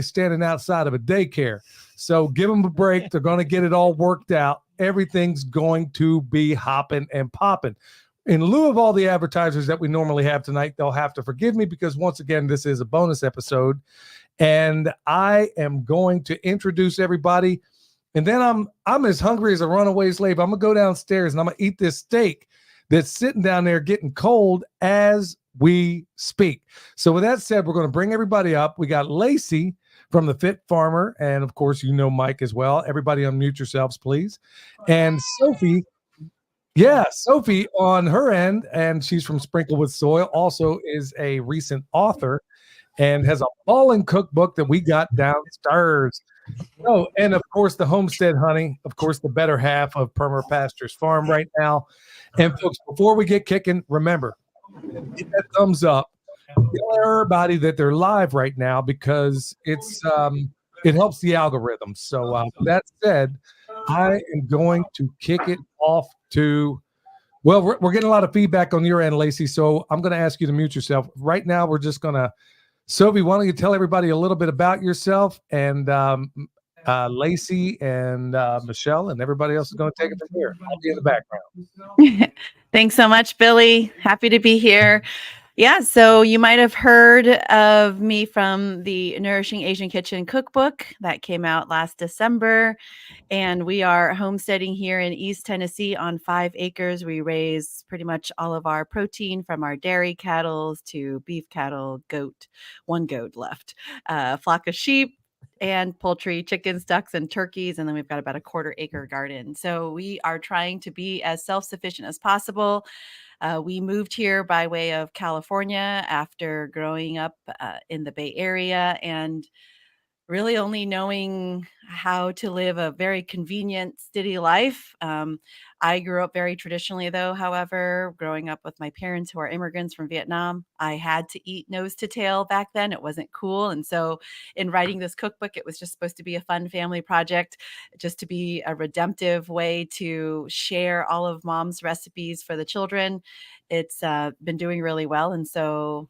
standing outside of a daycare. So give them a break. They're going to get it all worked out. Everything's going to be hopping and popping. In lieu of all the advertisers that we normally have tonight, they'll have to forgive me because once again, this is a bonus episode. And I am going to introduce everybody. And then I'm as hungry as a runaway slave. I'm going to go downstairs and I'm going to eat this steak that's sitting down there getting cold as we speak. So with that said, we're going to bring everybody up. We got Lacie from the Fit Farmer. And of course, you know Mike as well. Everybody unmute yourselves, please. And Sophie. Yeah, Sophie on her end, and she's from Sprinkle with Soil, also is a recent author and has a balling cookbook that we got downstairs. Oh, and of course, the Homestead Honey, of course, the better half of Perma Pastures Farm right now. And folks, before we get kicking, remember, hit that thumbs up. Tell everybody that they're live right now because it helps the algorithm. So that said, I am going to kick it off to, well, we're getting a lot of feedback on your end, Lacie. So I'm going to ask you to mute yourself. Right now, we're just going to, Sophie, why don't you tell everybody a little bit about yourself, and Lacie and Michelle and everybody else is going to take it from here. I'll be in the background. Thanks so much, Billy. Happy to be here. Yeah, so you might have heard of me from the Nourishing Asian Kitchen cookbook that came out last December. And we are homesteading here in East Tennessee on 5 acres. We raise pretty much all of our protein from our dairy cattle to beef cattle, one goat left, flock of sheep, and poultry, chickens, ducks, and turkeys. And then we've got about a 1/4 acre garden. So we are trying to be as self-sufficient as possible. We moved here by way of California after growing up in the Bay Area and really only knowing how to live a very convenient city life. I grew up very traditionally, though. However, growing up with my parents who are immigrants from Vietnam, I had to eat nose to tail back then. It wasn't cool. And so in writing this cookbook, it was just supposed to be a fun family project, just to be a redemptive way to share all of mom's recipes for the children. It's been doing really well. And so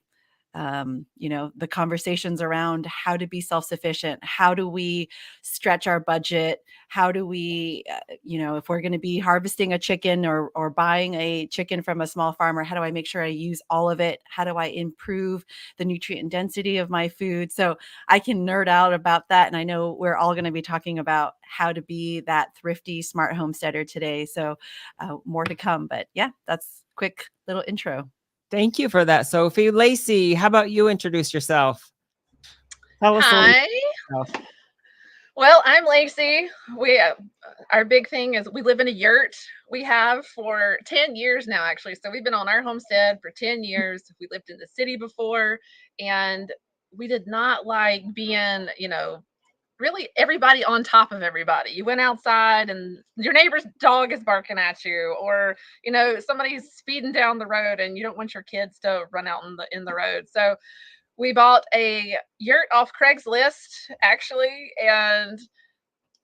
the conversations around how to be self-sufficient, how do we stretch our budget, how do we, if we're going to be harvesting a chicken or buying a chicken from a small farmer, how do I make sure I use all of it? How do I improve the nutrient density of my food? So I can nerd out about that. And I know we're all going to be talking about how to be that thrifty, smart homesteader today. So more to come. But yeah, that's a quick little intro. Thank you for that, Sophie. Lacie, how about you introduce yourself? Tell us Hi. Well, I'm Lacie. Our big thing is we live in a yurt. We have for 10 years now, actually. So we've been on our homestead for 10 years. We lived in the city before, and we did not like being, really everybody on top of everybody. You went outside and your neighbor's dog is barking at you, or somebody's speeding down the road and you don't want your kids to run out in the road. So we bought a yurt off Craigslist actually and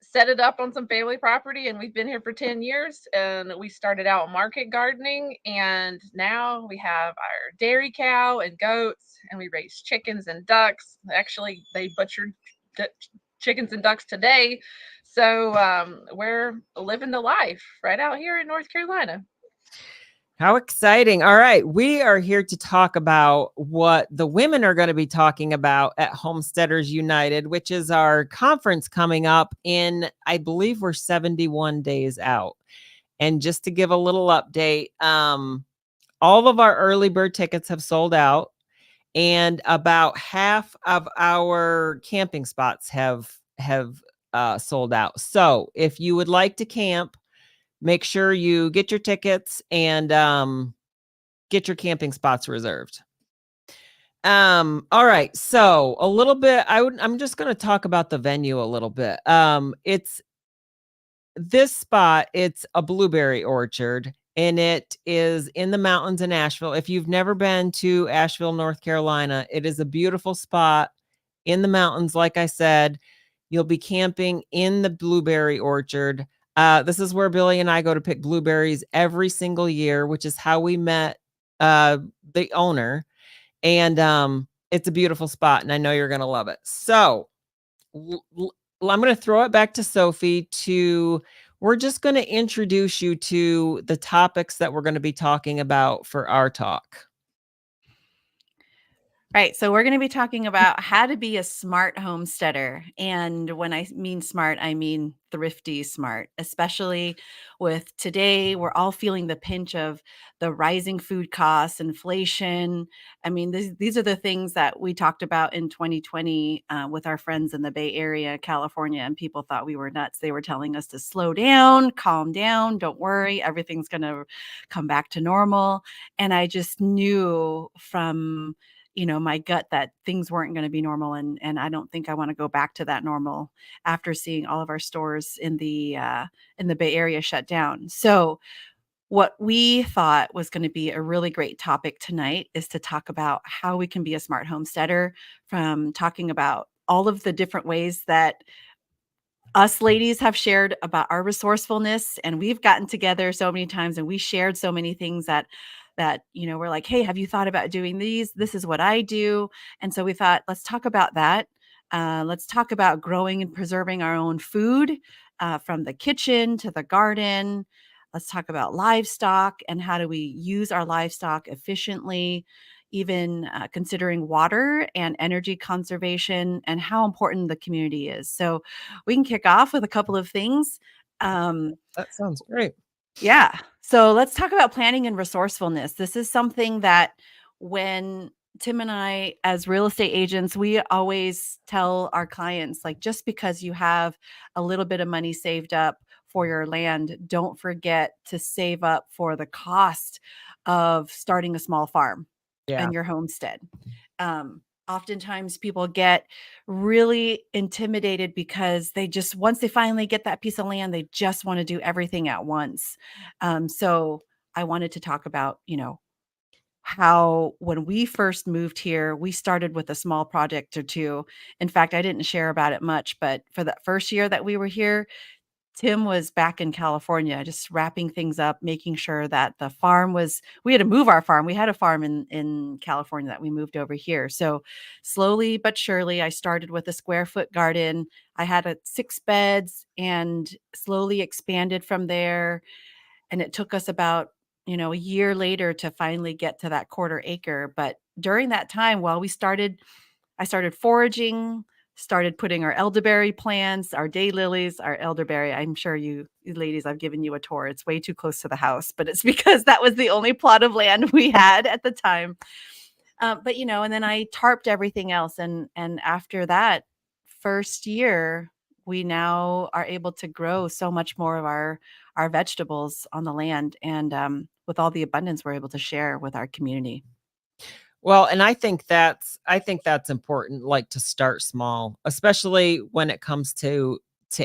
set it up on some family property, and we've been here for 10 years. And we started out market gardening, and now we have our dairy cow and goats, and we raise chickens and ducks. Actually, they butchered chickens and ducks today. So we're living the life right out here in North Carolina. How exciting. All right. We are here to talk about what the women are going to be talking about at Homesteaders United, which is our conference coming up in, I believe we're 71 days out. And just to give a little update, all of our early bird tickets have sold out. And about half of our camping spots have sold out. So if you would like to camp, make sure you get your tickets and get your camping spots reserved. All right. So a little bit, I'm just going to talk about the venue a little bit. It's this spot. It's a blueberry orchard. And it is in the mountains in Asheville. If you've never been to Asheville, North Carolina, it is a beautiful spot in the mountains. Like I said, you'll be camping in the blueberry orchard. This is where Billy and I go to pick blueberries every single year, which is how we met the owner. And it's a beautiful spot, and I know you're going to love it. So I'm going to throw it back to Sophie we're just going to introduce you to the topics that we're going to be talking about for our talk. Right. So we're going to be talking about how to be a smart homesteader. And when I mean smart, I mean thrifty smart, especially with today, we're all feeling the pinch of the rising food costs, inflation. I mean, these are the things that we talked about in 2020 with our friends in the Bay Area, California, and people thought we were nuts. They were telling us to slow down, calm down, don't worry, everything's going to come back to normal. And I just knew from my gut that things weren't going to be normal. And I don't think I want to go back to that normal after seeing all of our stores in the Bay Area shut down. So what we thought was going to be a really great topic tonight is to talk about how we can be a smart homesteader, from talking about all of the different ways that us ladies have shared about our resourcefulness, and we've gotten together so many times and we shared so many things that we're like, hey, have you thought about doing these? This is what I do. And so we thought, let's talk about that. Let's talk about growing and preserving our own food, from the kitchen to the garden. Let's talk about livestock and how do we use our livestock efficiently, even considering water and energy conservation and how important the community is. So we can kick off with a couple of things. That sounds great. Yeah. So let's talk about planning and resourcefulness. This is something that when Tim and I, as real estate agents, we always tell our clients, like, just because you have a little bit of money saved up for your land, don't forget to save up for the cost of starting a small farm and your homestead. Oftentimes people get really intimidated because once they finally get that piece of land, they just want to do everything at once. So I wanted to talk about, how when we first moved here, we started with a small project or two. In fact, I didn't share about it much, but for that first year that we were here, Tim was back in California, just wrapping things up, making sure that the farm we had to move our farm. We had a farm in California that we moved over here. So slowly but surely, I started with a square foot garden. I had 6 beds and slowly expanded from there. And it took us about, a year later to finally get to that 1/4 acre. But during that time, while I started foraging, started putting our elderberry plants, our daylilies, our elderberry. I'm sure you ladies, I've given you a tour. It's way too close to the house, but it's because that was the only plot of land we had at the time. But and then I tarped everything else. And after that first year, we now are able to grow so much more of our vegetables on the land. And with all the abundance we're able to share with our community. Well, and I think that's important, like, to start small, especially when it comes to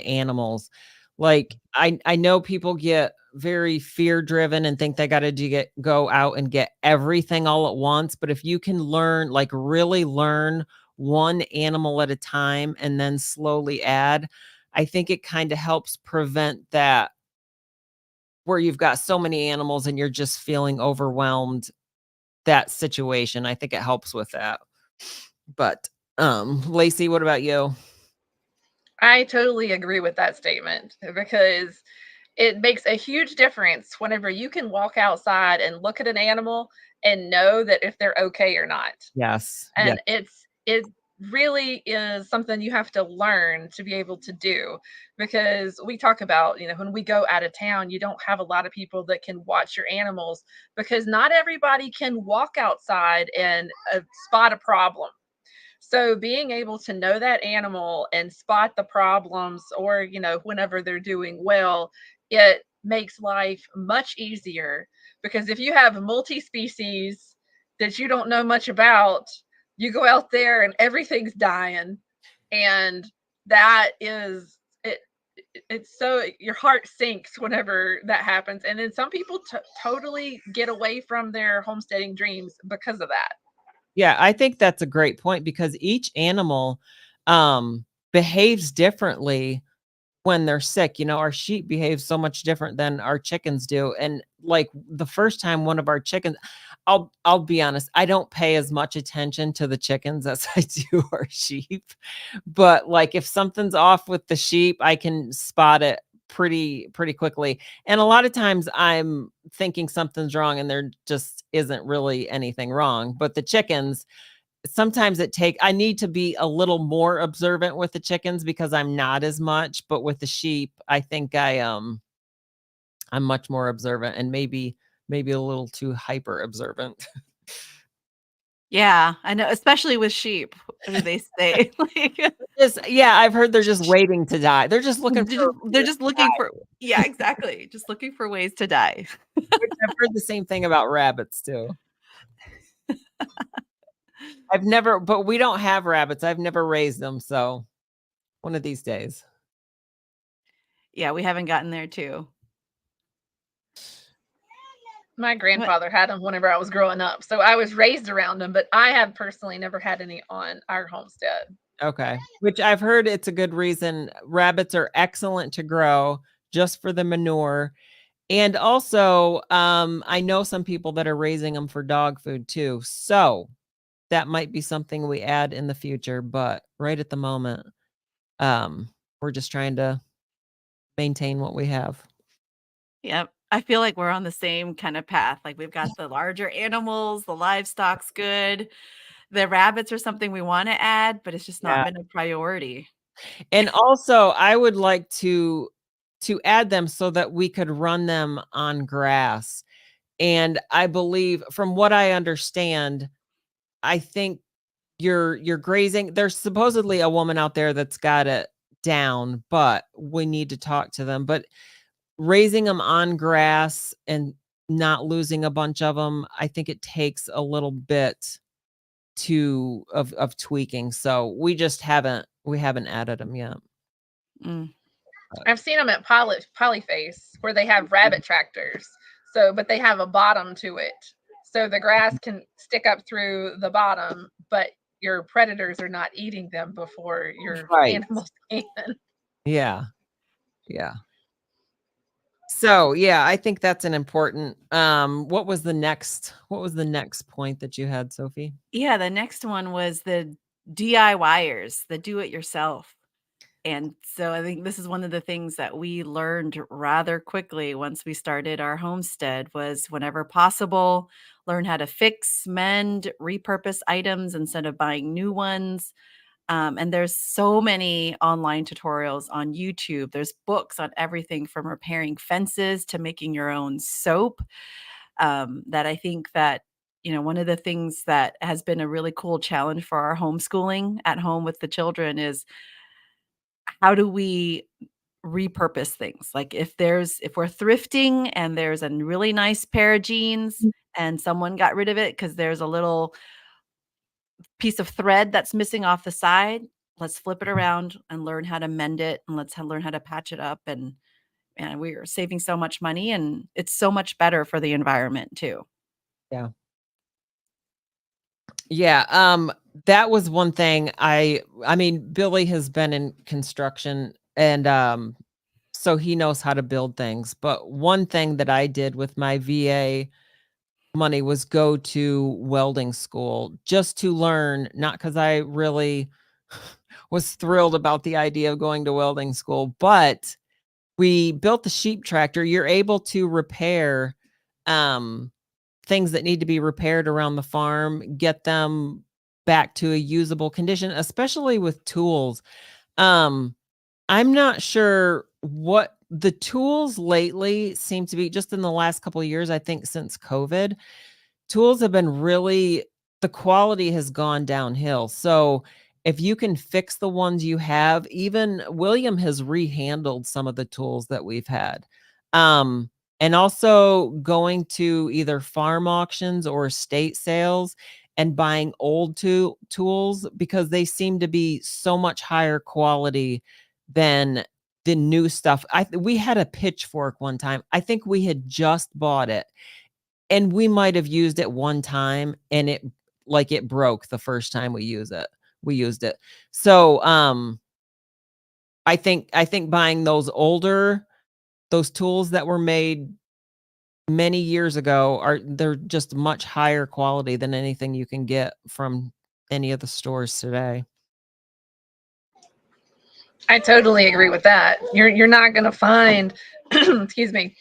animals. Like, I know people get very fear driven and think they got to go out and get everything all at once, but if you can learn, like, really learn one animal at a time and then slowly add, I think it kind of helps prevent that, where you've got so many animals and you're just feeling overwhelmed, that situation. I think it helps with that. But Lacie, what about you? I totally agree with that statement, because it makes a huge difference whenever you can walk outside and look at an animal and know that if they're okay or not. Yes. And it really is something you have to learn to be able to do, because we talk about, when we go out of town, you don't have a lot of people that can watch your animals, because not everybody can walk outside and spot a problem. So being able to know that animal and spot the problems, or, whenever they're doing well, it makes life much easier. Because if you have multi-species that you don't know much about, you go out there and everything's dying. And that is it. It's so your heart sinks whenever that happens. And then some people totally get away from their homesteading dreams because of that. Yeah, I think that's a great point, because each animal behaves differently when they're sick. Our sheep behave so much different than our chickens do. And like the first time one of our chickens, I'll be honest, I don't pay as much attention to the chickens as I do our sheep. But like if something's off with the sheep, I can spot it pretty quickly. And a lot of times I'm thinking something's wrong and there just isn't really anything wrong. But the chickens, sometimes I need to be a little more observant with the chickens because I'm not as much, but with the sheep, I think I'm much more observant and maybe a little too hyper observant. Yeah, I know, especially with sheep. What do they say? I've heard they're just waiting to die. They're just looking they're just looking for, yeah, exactly. Just looking for ways to die. I've heard the same thing about rabbits too. But we don't have rabbits. I've never raised them. So one of these days. Yeah, we haven't gotten there too. My grandfather had them whenever I was growing up. So I was raised around them, but I have personally never had any on our homestead. Okay. Which I've heard it's a good reason. Rabbits are excellent to grow just for the manure. And also, I know some people that are raising them for dog food too. So that might be something we add in the future. But right at the moment, we're just trying to maintain what we have. Yep. I feel like we're on the same kind of path. Like we've got the larger animals, the livestock's good. The rabbits are something we want to add, but it's just not been a priority. And also, I would like to add them so that we could run them on grass. And I believe, from what I understand, I think you're grazing. There's supposedly a woman out there that's got it down, but we need to talk to them. But raising them on grass and not losing a bunch of them, I think it takes a little bit of tweaking. So we haven't added them yet. I've seen them at Polyface where they have rabbit tractors. So, but they have a bottom to it. So the grass can stick up through the bottom, but your predators are not eating them before your animals can. Yeah. So yeah, I think that's an important. What was the next point that you had, Sophie? Yeah, the next one was the DIYers, the do-it-yourself. And so I think this is one of the things that we learned rather quickly once we started our homestead was whenever possible, learn how to fix, mend, repurpose items instead of buying new ones. And there's so many online tutorials on YouTube. There's books on everything from repairing fences to making your own soap. That I think that, one of the things that has been a really cool challenge for our homeschooling at home with the children is how do we repurpose things? Like if we're thrifting and there's a really nice pair of jeans and someone got rid of it because there's a little piece of thread that's missing off the side, let's flip it around and learn how to mend it and let's learn how to patch it up. And we are saving so much money and it's so much better for the environment too. Yeah. That was one thing. I mean, Billy has been in construction and so he knows how to build things. But one thing that I did with my VA money was go to welding school just to learn, not because I really was thrilled about the idea of going to welding school, but we built the sheep tractor. You're able to repair things that need to be repaired around the farm, get them back to a usable condition, especially with tools. I'm not sure what the tools lately seem to be, just in the last couple of years, I think since COVID, tools have been the quality has gone downhill. So if you can fix the ones you have, even William has rehandled some of the tools that we've had. And also going to either farm auctions or estate sales and buying old tools because they seem to be so much higher quality than the new stuff. We had a pitchfork one time. I think we had just bought it and we might have used it one time and it broke the first time we used it. So I think buying those tools that were made many years ago they're just much higher quality than anything you can get from any of the stores today. I totally agree with that. You're not going to find, excuse me,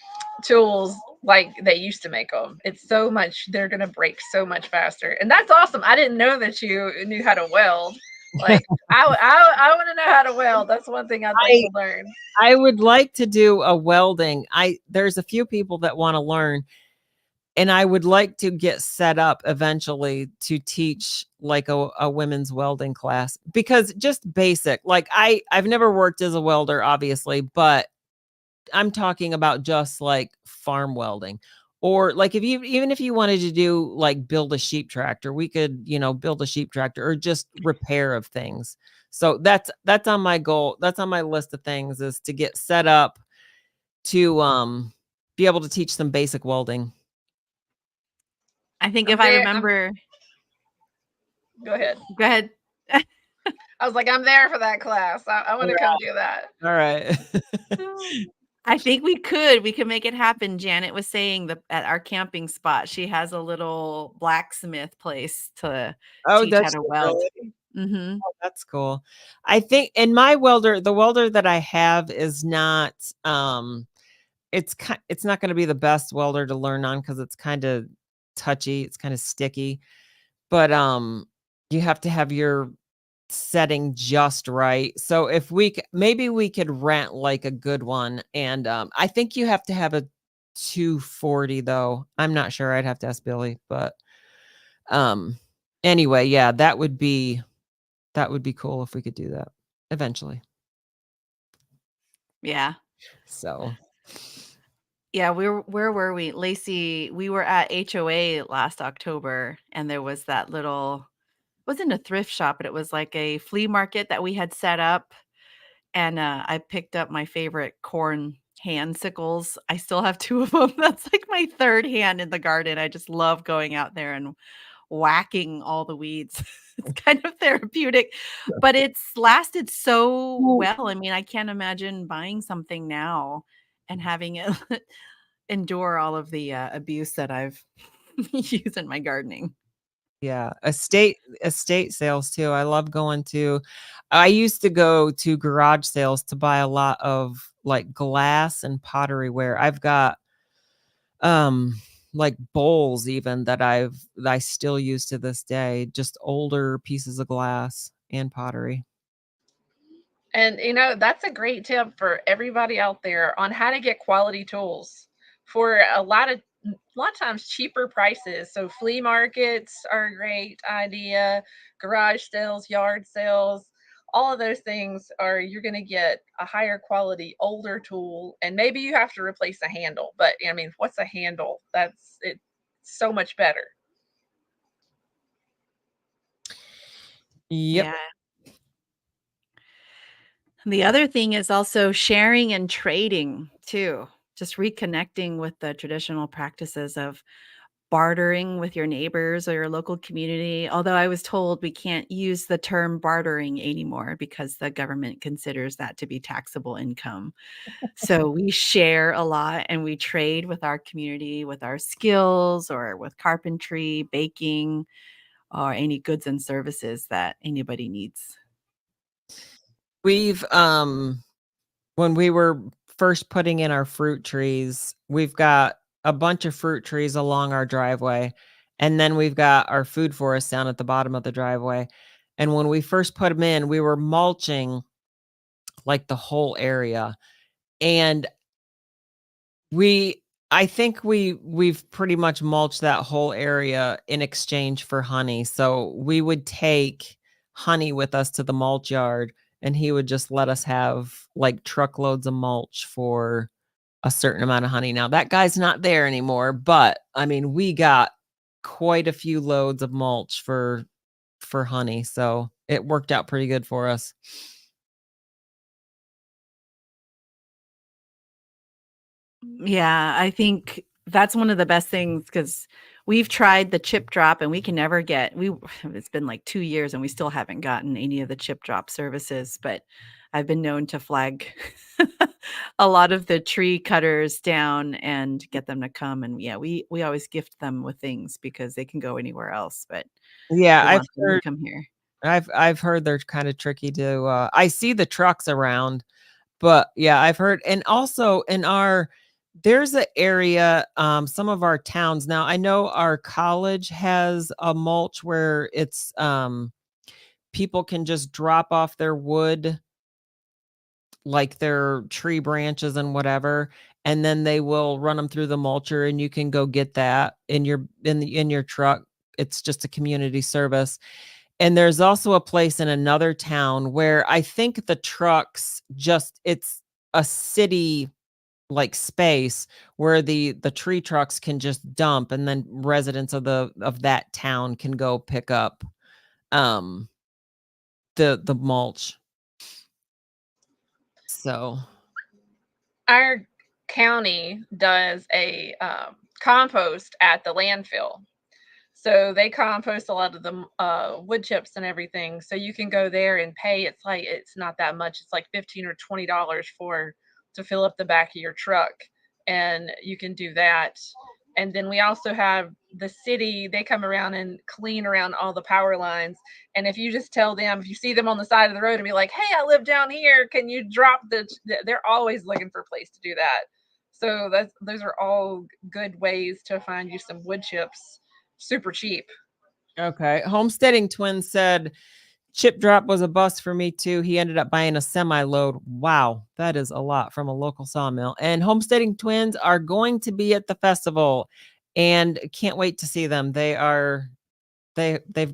tools like they used to make them. It's so much, they're going to break so much faster. And that's awesome. I didn't know that you knew how to weld. Like I want to know how to weld. That's one thing I'd like to learn. I would like to do a welding. There's a few people that want to learn, and I would like to get set up eventually to teach like a women's welding class, because just basic, like I've never worked as a welder, obviously, but I'm talking about just like farm welding, or like even if you wanted to do like build a sheep tractor, we could, build a sheep tractor or just repair of things. So that's on my goal. That's on my list of things, is to get set up to be able to teach some basic welding. I think if I remember. Go ahead. Go ahead. I was like, I'm there for that class. I want to come do that. All right. I think we could make it happen. Janet was saying that at our camping spot, she has a little blacksmith place to teach how to weld. Really? Mm-hmm. Oh, that's cool. I think, and the welder that I have is not, it's not going to be the best welder to learn on, because it's kind of touchy. It's kind of sticky, but you have to have your setting just right. So if maybe we could rent like a good one, and I think you have to have a 240 though. I'm not sure. I'd have to ask Billy, but anyway, yeah, that would be cool if we could do that eventually. Yeah. So yeah, where were we? Lacie, we were at HOA last October, and there was that little, it wasn't a thrift shop, but it was like a flea market that we had set up. And I picked up my favorite corn hand sickles. I still have 2 of them. That's like my 3rd hand in the garden. I just love going out there and whacking all the weeds. It's kind of therapeutic, but it's lasted so well. I mean, I can't imagine buying something now and having it endure all of the abuse that I've used in my gardening. yeah, estate sales too. I used to go to garage sales to buy a lot of like glass and pottery ware. I've got like bowls even that I still use to this day, just older pieces of glass and pottery. And that's a great tip for everybody out there on how to get quality tools for a lot of times cheaper prices. So flea markets are a great idea, garage sales, yard sales, all of those things you're going to get a higher quality, older tool, and maybe you have to replace a handle. But I mean, what's a handle? That's it, so much better. Yep. Yeah. The other thing is also sharing and trading too, just reconnecting with the traditional practices of bartering with your neighbors or your local community. Although I was told we can't use the term bartering anymore because the government considers that to be taxable income. So we share a lot and we trade with our community, with our skills or with carpentry, baking, or any goods and services that anybody needs. We've when we were first putting in our fruit trees, we've got a bunch of fruit trees along our driveway, and then we've got our food forest down at the bottom of the driveway. And when we first put them in, we were mulching like the whole area. And I think we've pretty much mulched that whole area in exchange for honey. So we would take honey with us to the mulch yard, and he would just let us have like truckloads of mulch for a certain amount of honey. Now that guy's not there anymore, but I mean, we got quite a few loads of mulch for honey. So it worked out pretty good for us. Yeah, I think that's one of the best things, because we've tried the chip drop and we can never it's been like 2 years and we still haven't gotten any of the chip drop services. But I've been known to flag a lot of the tree cutters down and get them to come. And yeah, we always gift them with things because they can go anywhere else, but Yeah, we I've want them to heard come here. I've heard they're kind of tricky to I see the trucks around, but yeah, I've heard. And also there's an area, some of our towns now. I know our college has a mulch where it's people can just drop off their wood, like their tree branches and whatever, and then they will run them through the mulcher, and you can go get that in your truck. It's just a community service. And there's also a place in another town where I think the trucks it's a city like space where the tree trucks can just dump, and then residents of that town can go pick up the mulch. So Our county does a compost at the landfill. So they compost a lot of the wood chips and everything. So you can go there and pay. It's not that much. It's like $15 or $20 to fill up the back of your truck, and you can do that. And then we also have the city. They come around and clean around all the power lines. And if you just tell them, if you see them on the side of the road and be like, "Hey, I live down here. Can you drop they're always looking for a place to do that. So those are all good ways to find you some wood chips super cheap. okay. Homesteading Twin said chip drop was a bust for me too. He ended up buying a semi-load. Wow, that is a lot from a local sawmill. And Homesteading Twins are going to be at the festival, and can't wait to see them. They've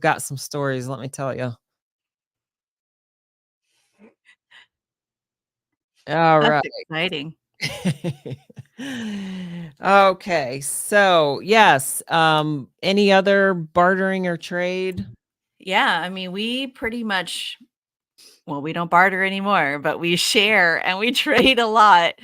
got some stories, let me tell you. All That's right. exciting. Okay, so yes, any other bartering or trade? Yeah, I mean, we pretty much, well, we don't barter anymore, but we share and we trade a lot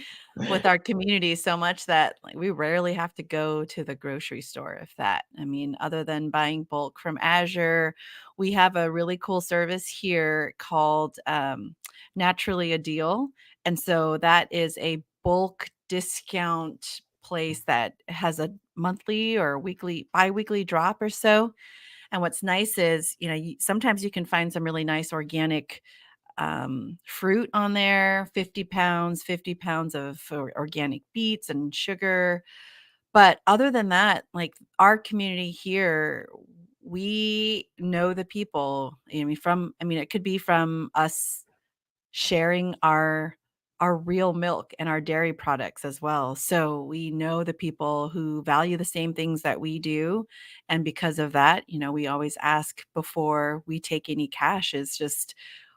with our community, so much that like we rarely have to go to the grocery store, if that. I mean, other than buying bulk from Azure, we have a really cool service here called Naturally a Deal. And so that is a bulk discount place that has a monthly or weekly, bi-weekly drop or so. And what's nice is, sometimes you can find some really nice organic fruit on there, 50 pounds of organic beets and sugar. But other than that, like our community here, we know the people. It could be from us sharing our real milk and our dairy products as well. So we know the people who value the same things that we do. And because of that, we always ask before we take any cash is just,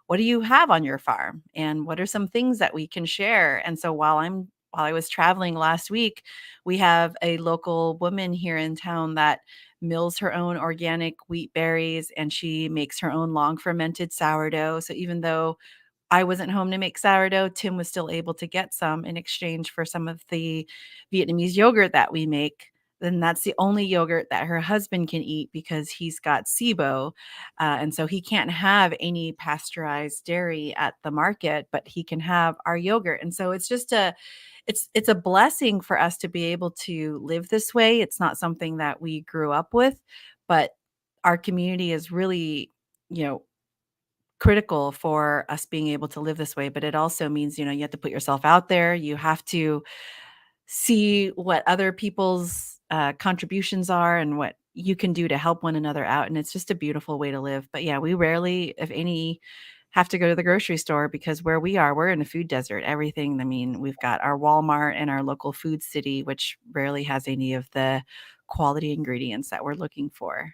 what do you have on your farm? And what are some things that we can share? And so while I was traveling last week, we have a local woman here in town that mills her own organic wheat berries, and she makes her own long fermented sourdough. So even though I wasn't home to make sourdough, Tim was still able to get some in exchange for some of the Vietnamese yogurt that we make. Then that's the only yogurt that her husband can eat because he's got SIBO. And so he can't have any pasteurized dairy at the market, but he can have our yogurt. And so it's just it's a blessing for us to be able to live this way. It's not something that we grew up with, but our community is really, critical for us being able to live this way. But it also means, you have to put yourself out there. You have to see what other people's contributions are and what you can do to help one another out. And it's just a beautiful way to live. But yeah, we rarely, if any, have to go to the grocery store because where we are, we're in a food desert. Everything, we've got our Walmart and our local food city, which rarely has any of the quality ingredients that we're looking for.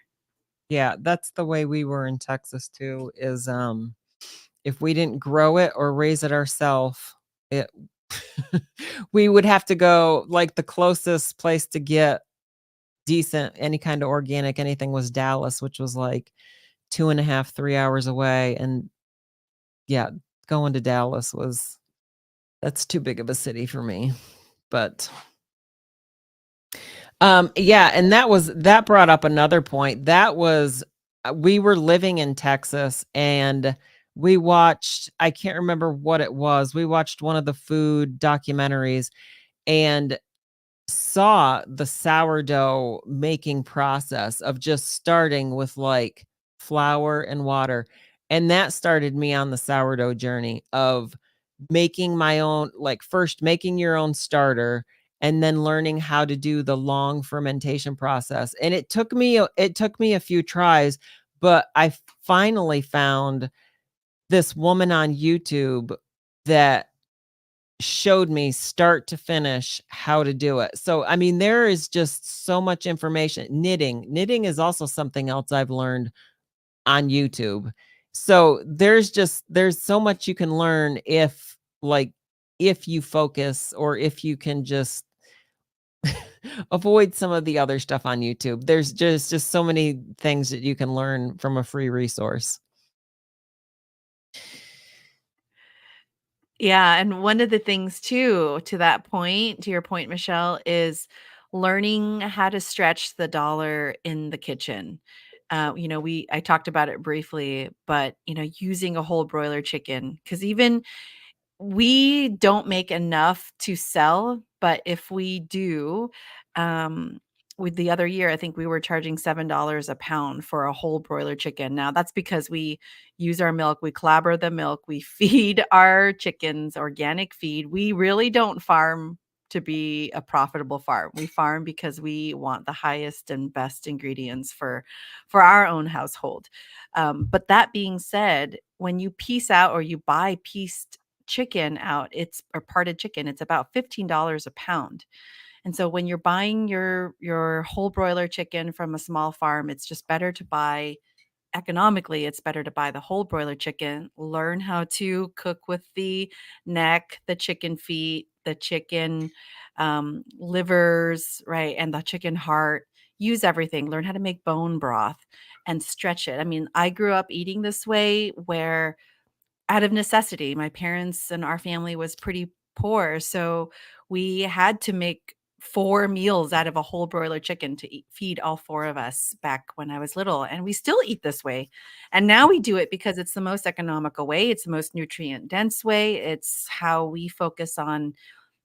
Yeah, that's the way we were in Texas too, is if we didn't grow it or raise it ourselves, it we would have to go, like, the closest place to get decent any kind of organic anything was Dallas, which was like 2.5, 3 hours away. And yeah, going to Dallas that's too big of a city for me. But yeah, and that brought up another point. That was we were living in Texas, and we watched, I can't remember what it was. We watched one of the food documentaries and saw the sourdough making process of just starting with like flour and water. And that started me on the sourdough journey of making my own, like first making your own starter and then learning how to do the long fermentation process. And it took me a few tries, but I finally found this woman on YouTube that showed me start to finish how to do it. So, I mean, there is just so much information. Knitting is also something else I've learned on YouTube. So there's so much you can learn if you focus or if you can just avoid some of the other stuff on YouTube. There's just so many things that you can learn from a free resource. Yeah, and one of the things too, to that point, to your point, Michelle, is learning how to stretch the dollar in the kitchen. I talked about it briefly, but using a whole broiler chicken, because even we don't make enough to sell, but if we do, with the other year, I think we were charging $7 a pound for a whole broiler chicken. Now that's because we use our milk, we clabber the milk, we feed our chickens organic feed. We really don't farm to be a profitable farm. We farm because we want the highest and best ingredients for our own household. But that being said, when you piece out or you buy pieced chicken out, it's or parted chicken, it's about $15 a pound. And so when you're buying your whole broiler chicken from a small farm, it's just better to buy economically, it's better to buy the whole broiler chicken, learn how to cook with the neck, the chicken feet, the chicken livers, right? And the chicken heart. Use everything, learn how to make bone broth and stretch it. I mean, I grew up eating this way where out of necessity. My parents and our family was pretty poor, so we had to make 4 meals out of a whole broiler chicken to feed all 4 of us back when I was little, and we still eat this way. And now we do it because it's the most economical way, it's the most nutrient dense way, it's how we focus on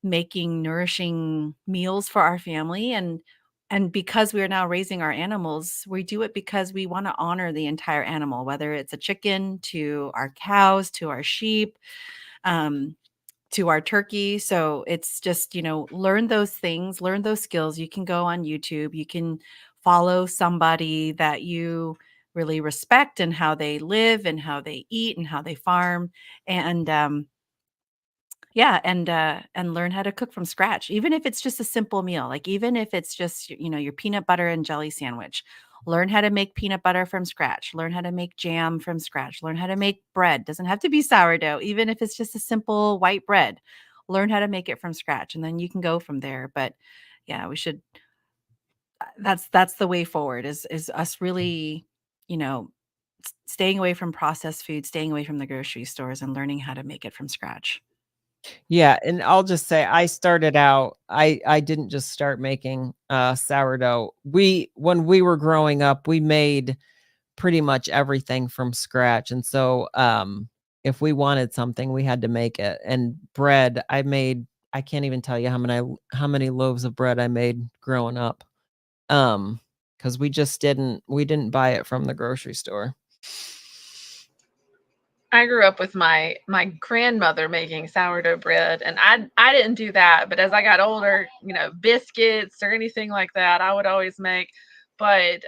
making nourishing meals for our family, and because we are now raising our animals, we do it because we want to honor the entire animal, whether it's a chicken to our cows, to our sheep, um, to our turkey. So it's just, learn those things, learn those skills. You can go on YouTube, you can follow somebody that you really respect and how they live and how they eat and how they farm. And yeah, and learn how to cook from scratch, even if it's just a simple meal, like, even if it's just, your peanut butter and jelly sandwich. Learn how to make peanut butter from scratch, learn how to make jam from scratch, learn how to make bread. Doesn't have to be sourdough, even if it's just a simple white bread. Learn how to make it from scratch, and then you can go from there. But yeah, we should that's the way forward is us really, you know, staying away from processed food, staying away from the grocery stores, and learning how to make it from scratch. Yeah, and I'll just say I started out, I didn't just start making sourdough. When we were growing up, we made pretty much everything from scratch. And so if we wanted something, we had to make it. And bread, I can't even tell you how many loaves of bread I made growing up. Because we didn't buy it from the grocery store. I grew up with my grandmother making sourdough bread, and I didn't do that. But as I got older, biscuits or anything like that, I would always make. But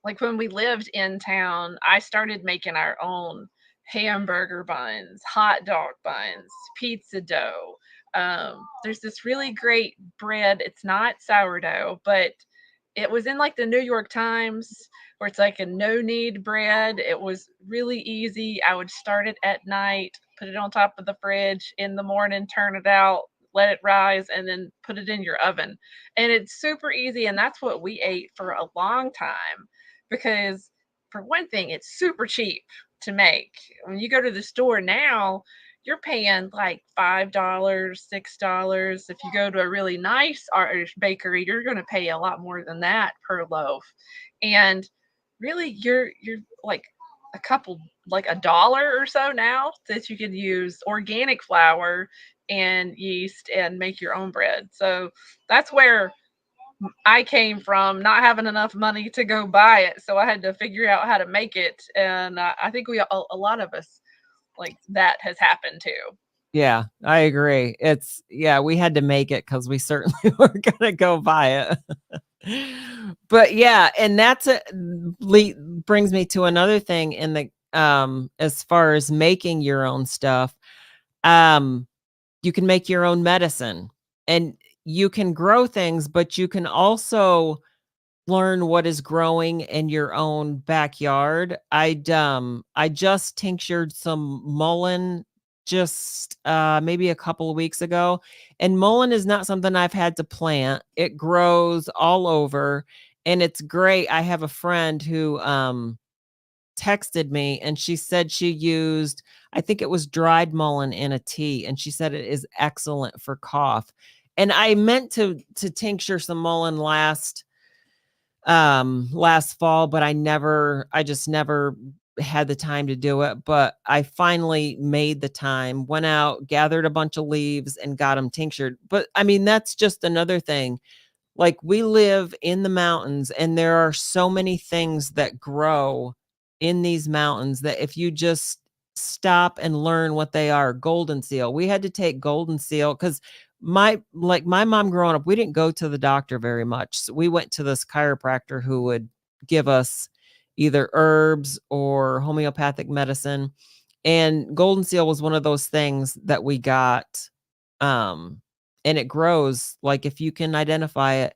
like when we lived in town, I started making our own hamburger buns, hot dog buns, pizza dough. There's this really great bread. It's not sourdough, but it was in like the New York Times, where it's like a no knead bread. It was really easy. I would start it at night, put it on top of the fridge in the morning, turn it out, let it rise, and then put it in your oven. And it's super easy. And that's what we ate for a long time because, for one thing, it's super cheap to make. When you go to the store now, you're paying like $5, $6. If you go to a really nice bakery, you're going to pay a lot more than that per loaf. And really, you're like a couple like $1 or so now that you can use organic flour and yeast and make your own bread. So that's where I came from, not having enough money to go buy it. So I had to figure out how to make it. And I think a lot of us, like, that has happened too. Yeah, I agree. We had to make it because we certainly were gonna go buy it. But yeah, and brings me to another thing in the as far as making your own stuff. You can make your own medicine, and you can grow things, but you can also learn what is growing in your own backyard. I just tinctured some mullein just maybe a couple of weeks ago, and mullein is not something I've had to plant. It grows all over, and it's great. I have a friend who texted me, and she said she used, I think it was dried mullein in a tea, and she said it is excellent for cough. And I meant to tincture some mullein last fall, but I just never had the time to do it. But I finally made the time, went out, gathered a bunch of leaves and got them tinctured. But I mean, that's just another thing. Like, we live in the mountains, and there are so many things that grow in these mountains that if you just stop and learn what they are. Golden seal. We had to take golden seal because my mom growing up, we didn't go to the doctor very much. So we went to this chiropractor who would give us either herbs or homeopathic medicine. And golden seal was one of those things that we got. And it grows, like, if you can identify it,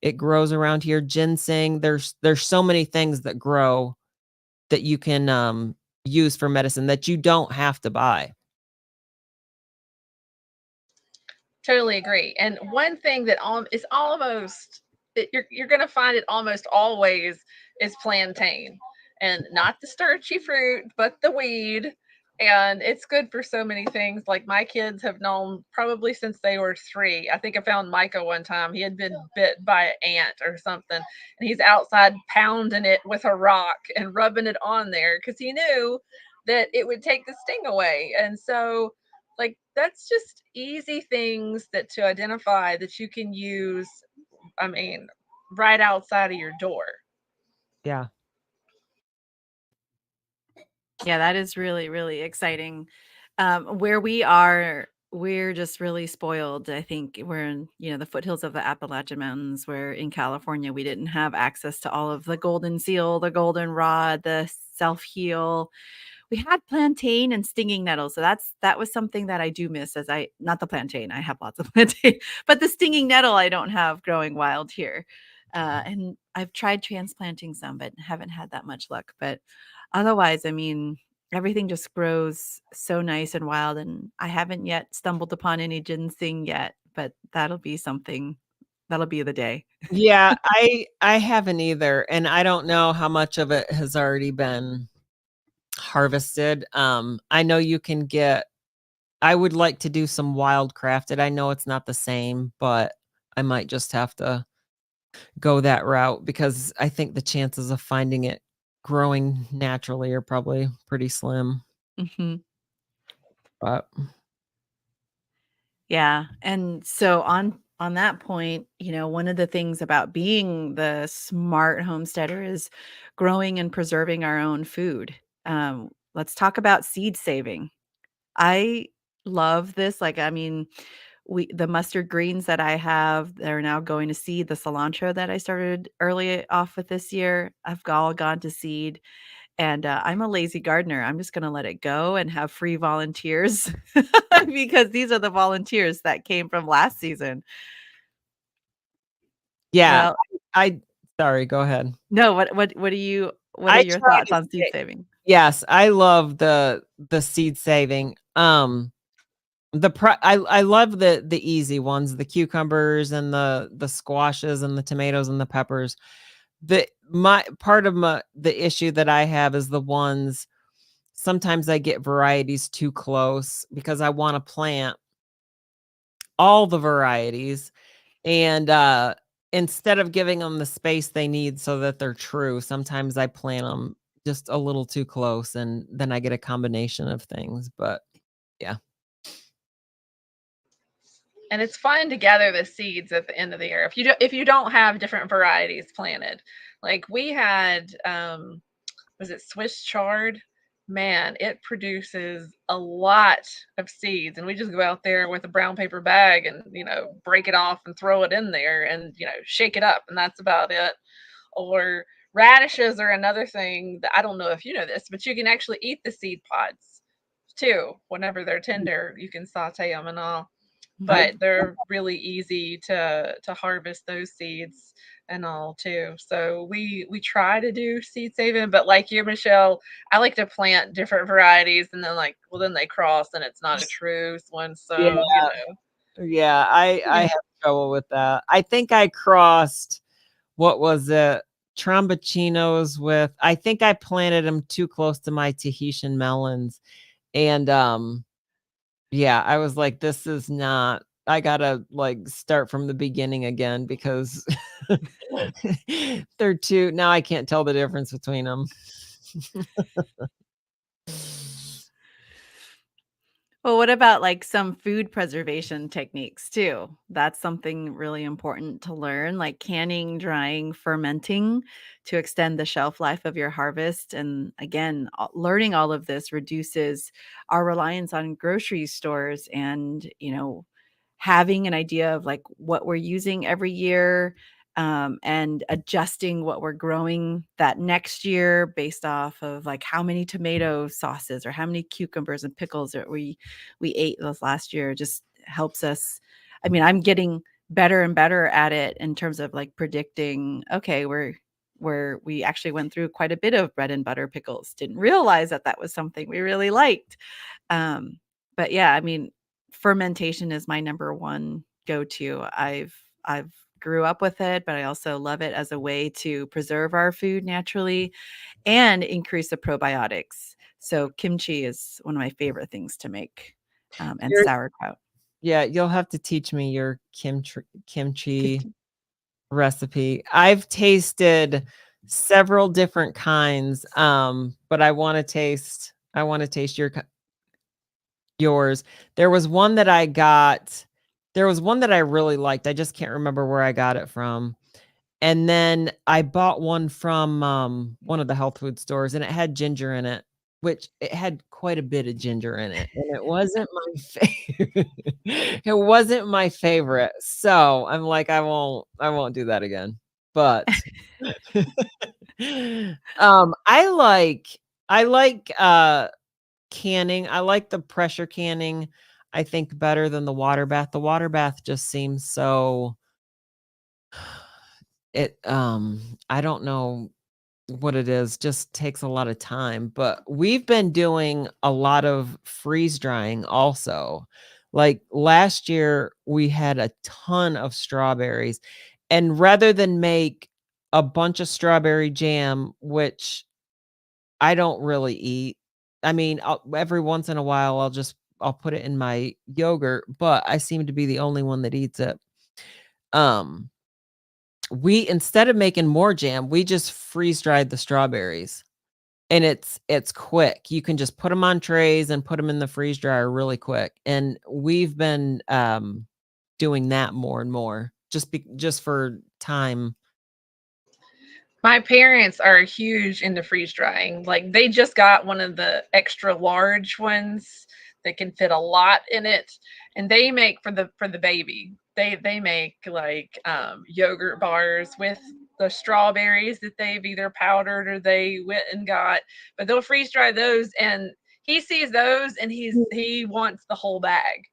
it grows around here. Ginseng, there's so many things that grow that you can use for medicine that you don't have to buy. Totally agree. And one thing that is almost, you're going to find it almost always, is plantain, and not the starchy fruit, but the weed. And it's good for so many things. Like, my kids have known probably since they were 3. I think I found Micah one time. He had been bit by an ant or something, and he's outside pounding it with a rock and rubbing it on there because he knew that it would take the sting away. And so, like, that's just easy things that to identify that you can use, I mean, right outside of your door. Yeah. Yeah, that is really, really exciting. Where we are, we're just really spoiled. I think we're in, the foothills of the Appalachian Mountains, where in California we didn't have access to all of the golden seal, the goldenrod, the self-heal. We had plantain and stinging nettle. So that was something that I do miss, not the plantain. I have lots of plantain, but the stinging nettle I don't have growing wild here. And I've tried transplanting some, but haven't had that much luck. But otherwise, I mean, everything just grows so nice and wild. And I haven't yet stumbled upon any ginseng yet, but that'll be something. That'll be the day. Yeah, I haven't either. And I don't know how much of it has already been harvested. I know you can I would like to do some wild crafted. I know it's not the same, but I might just have to go that route because I think the chances of finding it growing naturally are probably pretty slim. Mm-hmm. But yeah. And so on that point, one of the things about being the smart homesteader is growing and preserving our own food. Let's talk about seed saving. I love this. Like, I mean, the mustard greens that I have, they're now going to seed. The cilantro that I started early off with this year, I've all gone to seed. And I'm a lazy gardener. I'm just going to let it go and have free volunteers because these are the volunteers that came from last season. yeah, Well, sorry, go ahead. No, what are your thoughts on seed saving? Yes, I love the seed saving. I love the easy ones, the cucumbers and the squashes and the tomatoes and the peppers. The issue that I have is the ones, sometimes I get varieties too close because I want to plant all the varieties, and instead of giving them the space they need so that they're true, sometimes I plant them just a little too close, and then I get a combination of things. But yeah. And it's fun to gather the seeds at the end of the year. If you don't have different varieties planted, like we had, was it Swiss chard? Man, it produces a lot of seeds, and we just go out there with a brown paper bag and break it off and throw it in there and shake it up, and that's about it. Or radishes are another thing that I don't know if you know this, but you can actually eat the seed pods too. Whenever they're tender, you can saute them and all. But they're really easy to harvest those seeds and all too. So we try to do seed saving, but like you, Michelle, I like to plant different varieties, and then then they cross and it's not a true one. So Yeah, I have trouble with that. I think I crossed, what was it, Tromboncinos with, I think I planted them too close to my Tahitian melons. And yeah, I was like, this is not, I gotta like start from the beginning again, because they're two, now I can't tell the difference between them. Well, what about like some food preservation techniques too? That's something really important to learn, like canning, drying, fermenting to extend the shelf life of your harvest. And again, learning all of this reduces our reliance on grocery stores and, having an idea of like what we're using every year, and adjusting what we're growing that next year based off of like how many tomato sauces or how many cucumbers and pickles that we ate this last year just helps us. I mean, I'm getting better and better at it in terms of like predicting, okay, we actually went through quite a bit of bread and butter pickles. Didn't realize that was something we really liked. But yeah, I mean, fermentation is my number one go-to. I've grew up with it, but I also love it as a way to preserve our food naturally and increase the probiotics. So kimchi is one of my favorite things to make, and sauerkraut. Yeah, you'll have to teach me your kimchi recipe. I've tasted several different kinds, but I want to taste yours. There was one that I got. There was one that I really liked. I just can't remember where I got it from. And then I bought one from one of the health food stores, and it had ginger in it, which it had quite a bit of ginger in it, and it wasn't my favorite. It wasn't my favorite. So I'm like, I won't do that again. But I like canning. I like the pressure canning, I think, better than the water bath. The water bath just seems so, I don't know what it is, just takes a lot of time. But we've been doing a lot of freeze drying also. Like last year we had a ton of strawberries, and rather than make a bunch of strawberry jam, which I don't really eat, I mean, every once in a while I'll put it in my yogurt, but I seem to be the only one that eats it. We, instead of making more jam, we just freeze dried the strawberries, and it's quick. You can just put them on trays and put them in the freeze dryer really quick. And we've been doing that more and more, just for time. My parents are huge into freeze drying. Like they just got one of the extra large ones that can fit a lot in it, and they make for the baby. They make like yogurt bars with the strawberries that they've either powdered or they went and got, but they'll freeze dry those, and he sees those and he wants the whole bag.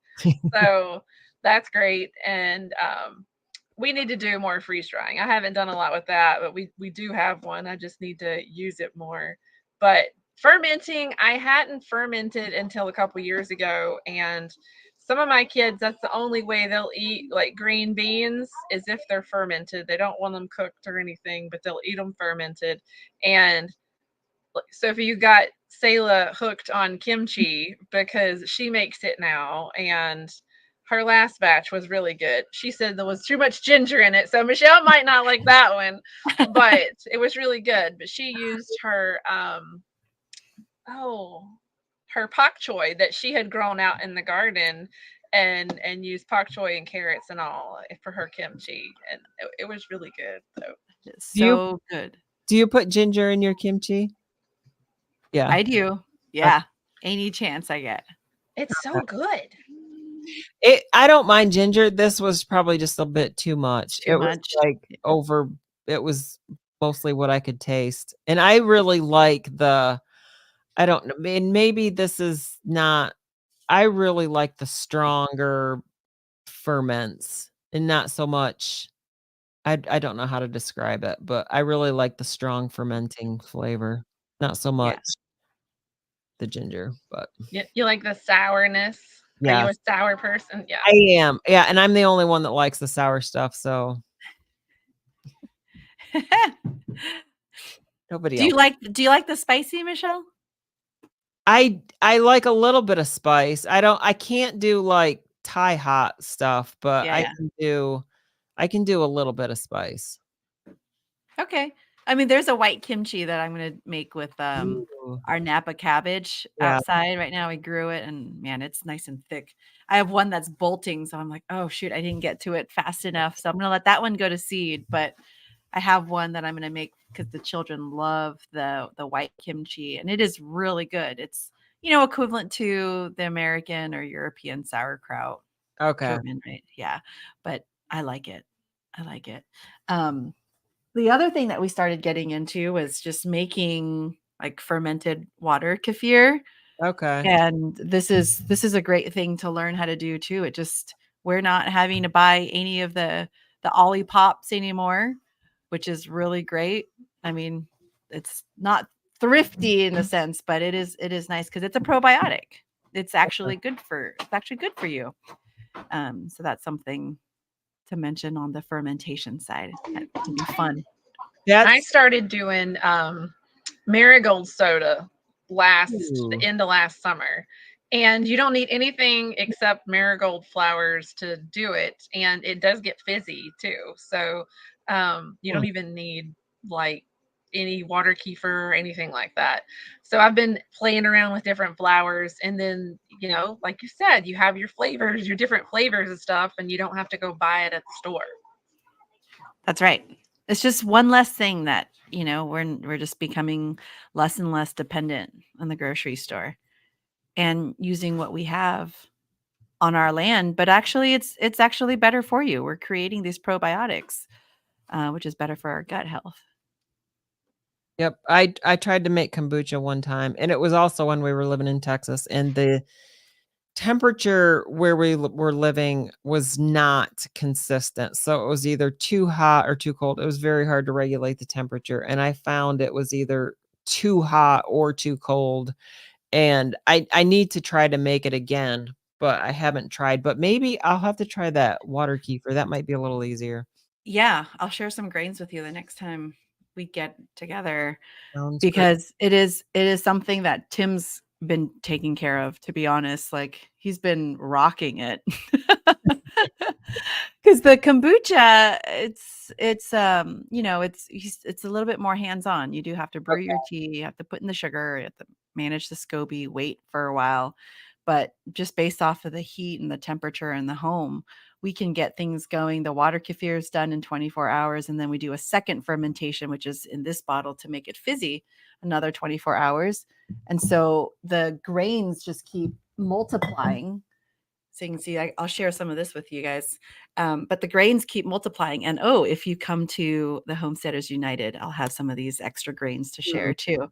So that's great. And we need to do more freeze drying. I haven't done a lot with that, but we do have one. I just need to use it more. But fermenting, I hadn't fermented until a couple years ago, and some of my kids, that's the only way they'll eat like green beans is if they're fermented. They don't want them cooked or anything, but they'll eat them fermented. And Sophie, you got Selah hooked on kimchi because she makes it now, and her last batch was really good. She said there was too much ginger in it. So Michelle might not like that one, but it was really good. But she used her, her pak choi that she had grown out in the garden and used pak choi and carrots and all for her kimchi. And it was really good. So. It's so good. Do you put ginger in your kimchi? Yeah. I do. Yeah. Any chance I get. It's so good. I don't mind ginger. This was probably just a bit too much. Too much. Was like over. It was mostly what I could taste, and I really like the. I don't know. And maybe this is not. I really like the stronger ferments, and not so much. I don't know how to describe it, but I really like the strong fermenting flavor. Not so much the ginger, but you like the sourness. Yeah. Are you a sour person? Yeah. I am. Yeah, and I'm the only one that likes the sour stuff, so nobody else. Do you like the spicy, Michelle? I like a little bit of spice. I can't do like Thai hot stuff, but I can do a little bit of spice. Okay. I mean, there's a white kimchi that I'm going to make with our Napa cabbage outside right now. We grew it and man, it's nice and thick. I have one that's bolting. So I'm like, oh shoot, I didn't get to it fast enough. So I'm going to let that one go to seed, but I have one that I'm going to make because the children love the white kimchi and it is really good. It's, equivalent to the American or European sauerkraut. Okay. German, right? Yeah. But I like it. The other thing that we started getting into was just making like fermented water kefir. Okay. And this is a great thing to learn how to do too. We're not having to buy any of the Ollie Pops anymore, which is really great. I mean, it's not thrifty in a sense, but it is nice because it's a probiotic. It's actually good for you. So that's something to mention on the fermentation side. That can be fun. I started doing marigold soda the end of last summer, and you don't need anything except marigold flowers to do it, and it does get fizzy too. So you don't even need like any water kefir or anything like that. So I've been playing around with different flowers, and then like you said, you have your flavors, your different flavors and stuff, and you don't have to go buy it at the store. That's right. It's just one less thing that we're just becoming less and less dependent on the grocery store and using what we have on our land. But actually, it's actually better for you. We're creating these probiotics, which is better for our gut health. Yep. I tried to make kombucha one time, and it was also when we were living in Texas, and the temperature where we were living was not consistent. So it was either too hot or too cold. It was very hard to regulate the temperature. And I found it was either too hot or too cold. And I need to try to make it again, but I haven't tried. But maybe I'll have to try that water kefir. That might be a little easier. Yeah, I'll share some grains with you the next time we get together. Sounds because great. It is something that Tim's been taking care of, to be honest. Like he's been rocking it because the kombucha, it's a little bit more hands-on. You do have to brew your tea, you have to put in the sugar, you have to manage the SCOBY, wait for a while, but just based off of the heat and the temperature in the home, we can get things going. The water kefir is done in 24 hours. And then we do a second fermentation, which is in this bottle to make it fizzy, another 24 hours. And so the grains just keep multiplying. So you can see, I'll share some of this with you guys. But the grains keep multiplying. And if you come to the Homesteaders United, I'll have some of these extra grains to share too.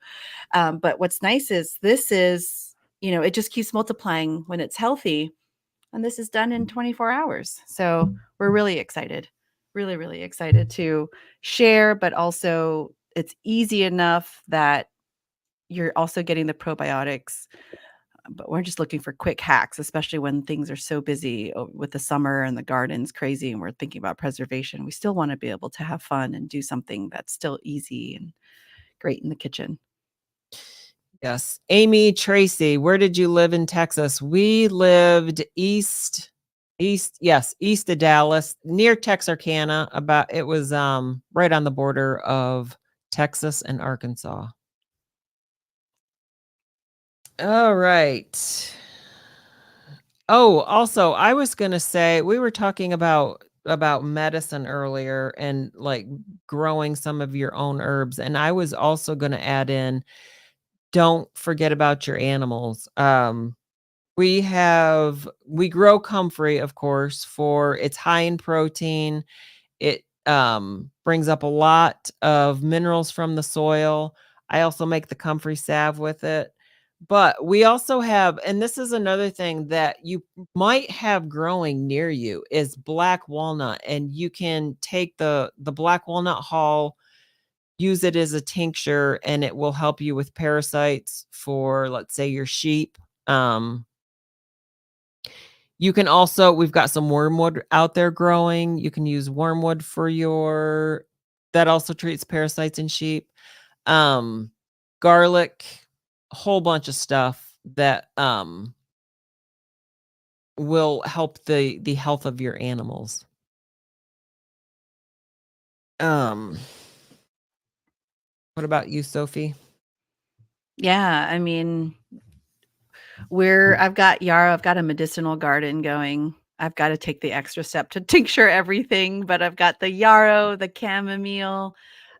But what's nice is this is, it just keeps multiplying when it's healthy. And this is done in 24 hours. So we're really excited, really, really excited to share, but also it's easy enough that you're also getting the probiotics. But we're just looking for quick hacks, especially when things are so busy with the summer and the garden's crazy and we're thinking about preservation. We still want to be able to have fun and do something that's still easy and great in the kitchen. Yes. Amy Tracy, where did you live in Texas? We lived east East of Dallas, near Texarkana. It was right on the border of Texas and Arkansas. All right. Oh, also, I was gonna say, we were talking about medicine earlier and like growing some of your own herbs, and I was also gonna add in, don't forget about your animals. We grow comfrey, of course, for it's high in protein. It brings up a lot of minerals from the soil. I also make the comfrey salve with it. But we also have, and this is another thing that you might have growing near you, is black walnut. And you can take the black walnut hull, use it as a tincture, and it will help you with parasites for, let's say, your sheep. You can also, we've got some wormwood out there growing. You can use wormwood for that also treats parasites in sheep. Garlic, a whole bunch of stuff that will help the health of your animals. What about you, Sophie? Yeah, I mean, I've got yarrow, I've got a medicinal garden going. I've got to take the extra step to tincture everything, but I've got the yarrow, the chamomile,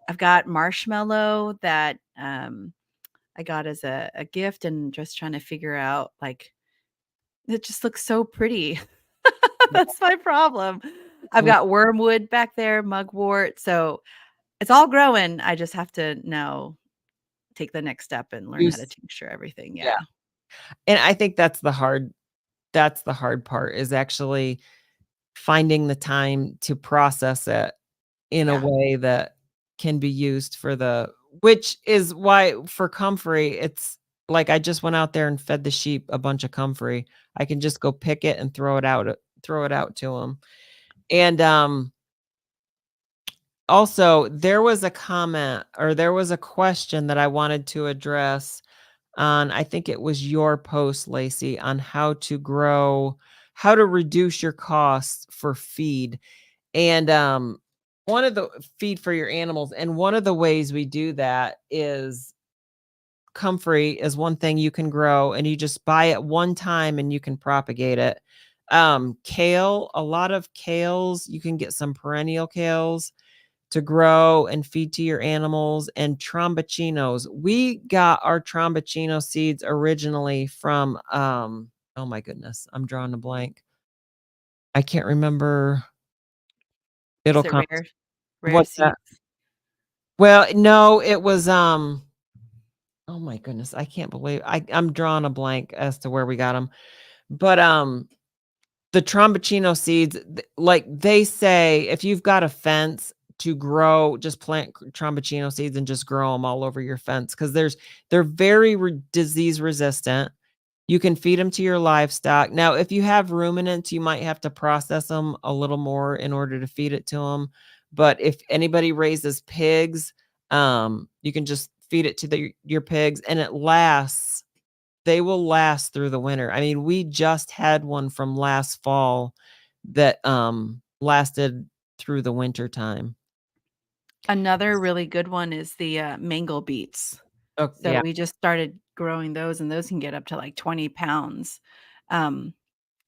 I've got marshmallow that I got as a gift, and just trying to figure out, like, it just looks so pretty. That's my problem. I've got wormwood back there, mugwort, so it's all growing. I just have to now take the next step and learn how to tincture everything. Yeah. And I think that's the hard part, is actually finding the time to process it in a way that can be used which is why for comfrey, it's like, I just went out there and fed the sheep a bunch of comfrey. I can just go pick it and throw it out to them. And also, there was a comment, or there was a question that I wanted to address on, I think it was your post, Lacie, on how to reduce your costs for feed. And one of the feed for your animals, and one of the ways we do that is comfrey is one thing you can grow, and you just buy it one time and you can propagate it. Kale, a lot of kales, you can get some perennial kales to grow and feed to your animals. And tromboncinos, we got our tromboncino seeds originally from oh my goodness, I'm drawing a blank. I can't remember. It'll Is it come. rare What's seeds? that? Well, no, it was oh my goodness, I can't believe I'm drawing a blank as to where we got them. But the tromboncino seeds, like they say, if you've got a fence to grow, just plant tromboncino seeds and just grow them all over your fence, because they're very disease resistant. You can feed them to your livestock. Now, if you have ruminants, you might have to process them a little more in order to feed it to them. But if anybody raises pigs, you can just feed it to your pigs, and they will last through the winter. I mean, we just had one from last fall that lasted through the winter time. Another really good one is the mango beets. Oh, So yeah. we just started growing those, and those can get up to like 20 pounds.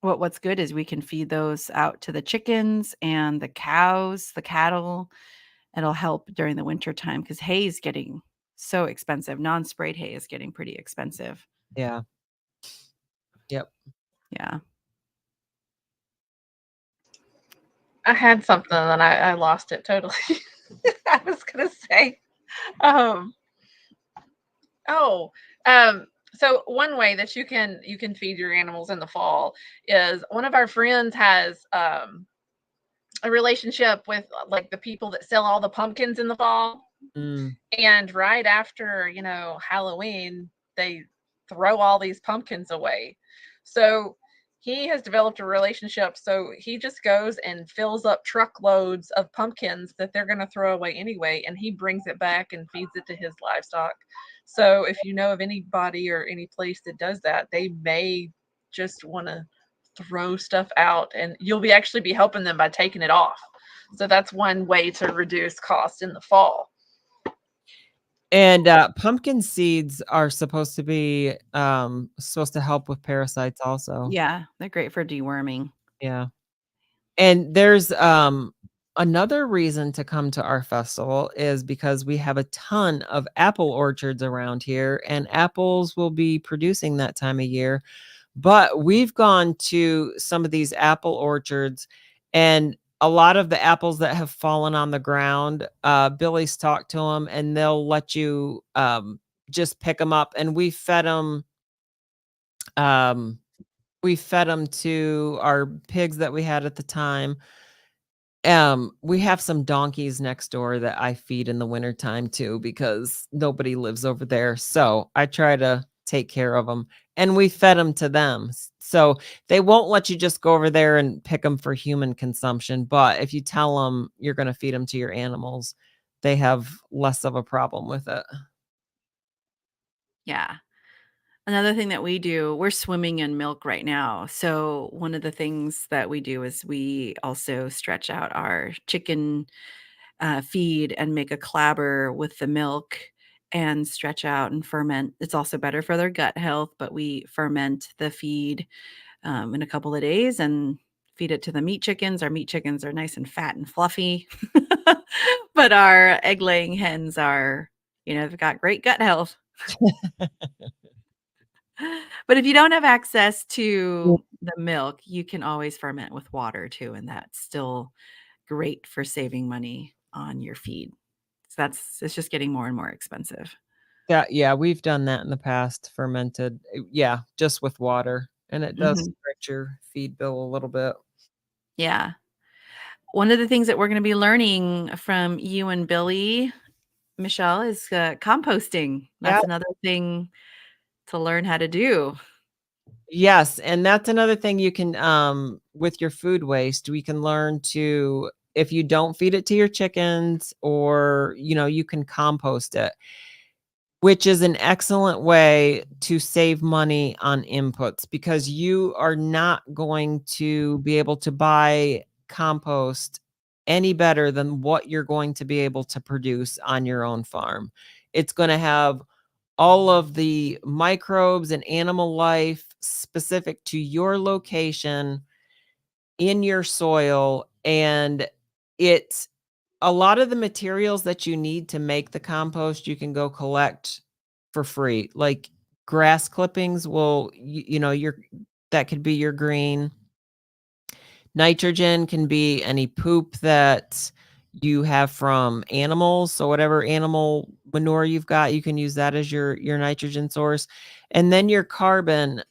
What's good is we can feed those out to the chickens and the cows, the cattle. It'll help during the winter time, because hay is getting so expensive. Non-sprayed hay is getting pretty expensive. Yeah. Yep. Yeah. I had something and I lost it totally. I was gonna say, so one way that you can feed your animals in the fall is, one of our friends has a relationship with like the people that sell all the pumpkins in the fall. And right after, Halloween, they throw all these pumpkins away. So he has developed a relationship. So he just goes and fills up truckloads of pumpkins that they're going to throw away anyway. And he brings it back and feeds it to his livestock. So if you know of anybody or any place that does that, they may just want to throw stuff out, and you'll be actually be helping them by taking it off. So that's one way to reduce cost in the fall. And pumpkin seeds are supposed to help with parasites also. Yeah, they're great for deworming. Yeah. And there's another reason to come to our festival is because we have a ton of apple orchards around here, and apples will be producing that time of year. But we've gone to some of these apple orchards, and a lot of the apples that have fallen on the ground, Billy's talked to them, and they'll let you just pick them up. And we fed them to our pigs that we had at the time. We have some donkeys next door that I feed in the wintertime too, because nobody lives over there. So I try to take care of them, and we fed them to them. So they won't let you just go over there and pick them for human consumption. But if you tell them you're going to feed them to your animals, they have less of a problem with it. Yeah. Another thing that we do, we're swimming in milk right now. So one of the things that we do is we also stretch out our chicken feed and make a clabber with the milk and stretch out and ferment. It's also better for their gut health, but we ferment the feed in a couple of days and feed it to the meat chickens. Our meat chickens are nice and fat and fluffy, but our egg laying hens are, they've got great gut health. But if you don't have access to the milk, you can always ferment with water too, and that's still great for saving money on your feed. So it's just getting more and more expensive. Yeah, we've done that in the past, fermented. Yeah, just with water, and it does stretch your feed bill a little bit. Yeah. One of the things that we're going to be learning from you and Billy, Michelle, is composting. That's another thing to learn how to do. Yes, and that's another thing you can with your food waste, we can learn to, if you don't feed it to your chickens, or you can compost it, which is an excellent way to save money on inputs, because you are not going to be able to buy compost any better than what you're going to be able to produce on your own farm. It's going to have all of the microbes and animal life specific to your location in your soil. And it's a lot of the materials that you need to make the compost, you can go collect for free. Like grass clippings that could be your green. Nitrogen can be any poop that you have from animals. So whatever animal manure you've got, you can use that as your nitrogen source. And then your carbon,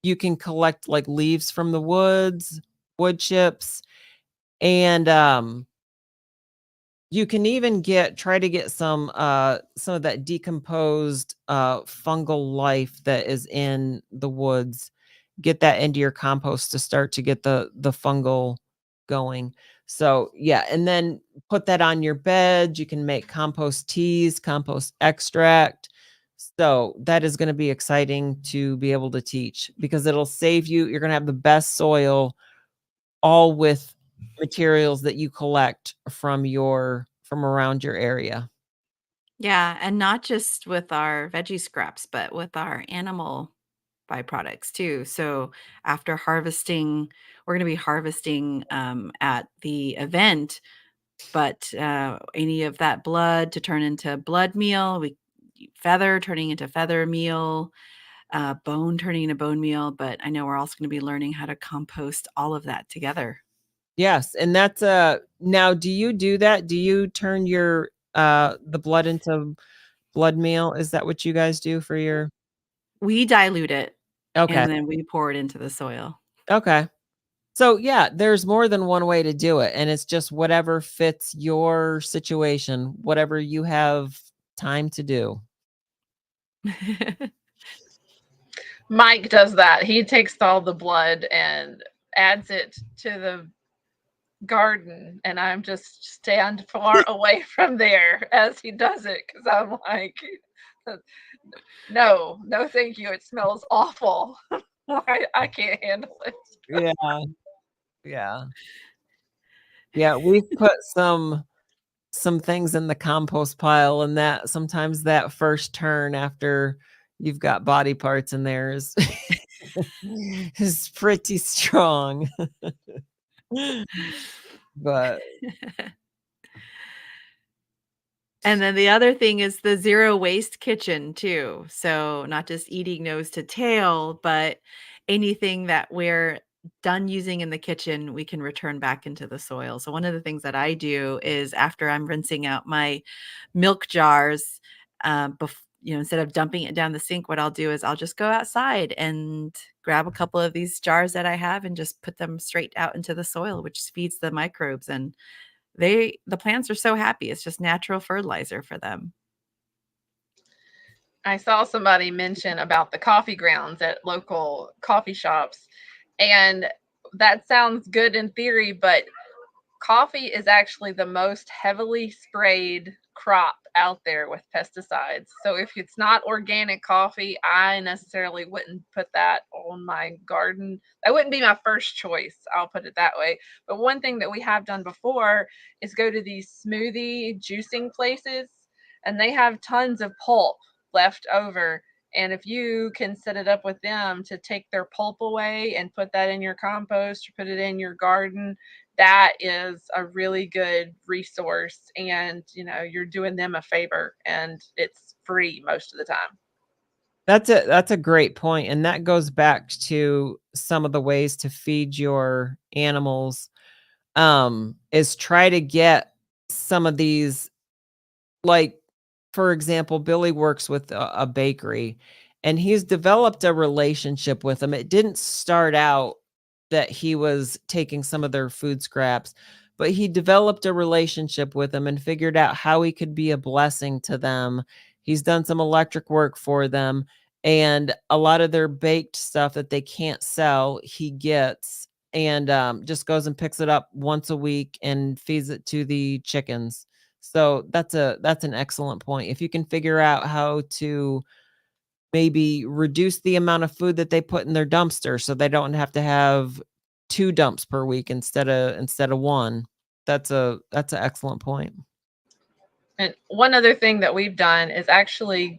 you can collect like leaves from the woods, wood chips, and you can even try to get some of that decomposed fungal life that is in the woods. Get that into your compost to start to get the fungal going. So yeah, and then put that on your bed. You can make compost teas, compost extract. So that is going to be exciting to be able to teach, because it'll save you. You're going to have the best soil, all with materials that you collect from around your area. Yeah, and not just with our veggie scraps, but with our animal byproducts too. So after harvesting, we're going to be harvesting at the event, but any of that blood to turn into blood meal, feather turning into feather meal, bone turning into bone meal. But I know we're also going to be learning how to compost all of that together. Yes, and that's now, do you do that? Do you turn your the blood into blood meal? Is that what you guys do for your? We dilute it, Okay. and then we pour it into the soil. Okay. So yeah, there's more than one way to do it, and it's just whatever fits your situation, whatever you have time to do. Mike does that. He takes all the blood and adds it to the garden, and I'm just stand far away from there as he does it, because I'm like, no, thank you. It smells awful. I can't handle it. Yeah. Yeah. Yeah. We've put some things in the compost pile, and that sometimes that first turn after you've got body parts in there is is pretty strong. But And then the other thing is the zero waste kitchen too. So not just eating nose to tail, but anything that we're done using in the kitchen, we can return back into the soil. So one of the things that I do is after I'm rinsing out my milk jars, instead of dumping it down the sink, what I'll do is I'll just go outside and grab a couple of these jars that I have and just put them straight out into the soil, which feeds the microbes, and the plants are so happy. It's just natural fertilizer for them. I saw somebody mention about the coffee grounds at local coffee shops, and that sounds good in theory, but coffee is actually the most heavily sprayed crop out there with pesticides. So if it's not organic coffee, I necessarily wouldn't put that on my garden. That wouldn't be my first choice. I'll put it that way. But one thing that we have done before is go to these smoothie juicing places, and they have tons of pulp left over. And if you can set it up with them to take their pulp away and put that in your compost or put it in your garden, that is a really good resource, and you're doing them a favor, and it's free most of the time. that's a great point, and that goes back to some of the ways to feed your animals, is try to get some of these, like, for example, Billy works with a bakery, and he's developed a relationship with them. It didn't start out that he was taking some of their food scraps, but he developed a relationship with them and figured out how he could be a blessing to them. He's done some electric work for them, and a lot of their baked stuff that they can't sell, he gets and just goes and picks it up once a week and feeds it to the chickens. So that's an excellent point. If you can figure out how to maybe reduce the amount of food that they put in their dumpster so they don't have to have 2 dumps per week instead of 1. That's an excellent point. And one other thing that we've done is actually,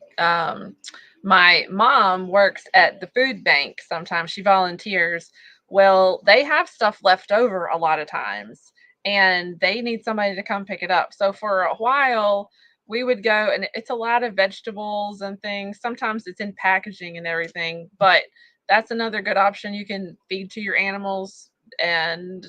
my mom works at the food bank. Sometimes she volunteers. Well, they have stuff left over a lot of times, and they need somebody to come pick it up. So for a while, we would go, and it's a lot of vegetables and things. Sometimes it's in packaging and everything, but that's another good option. You can feed to your animals and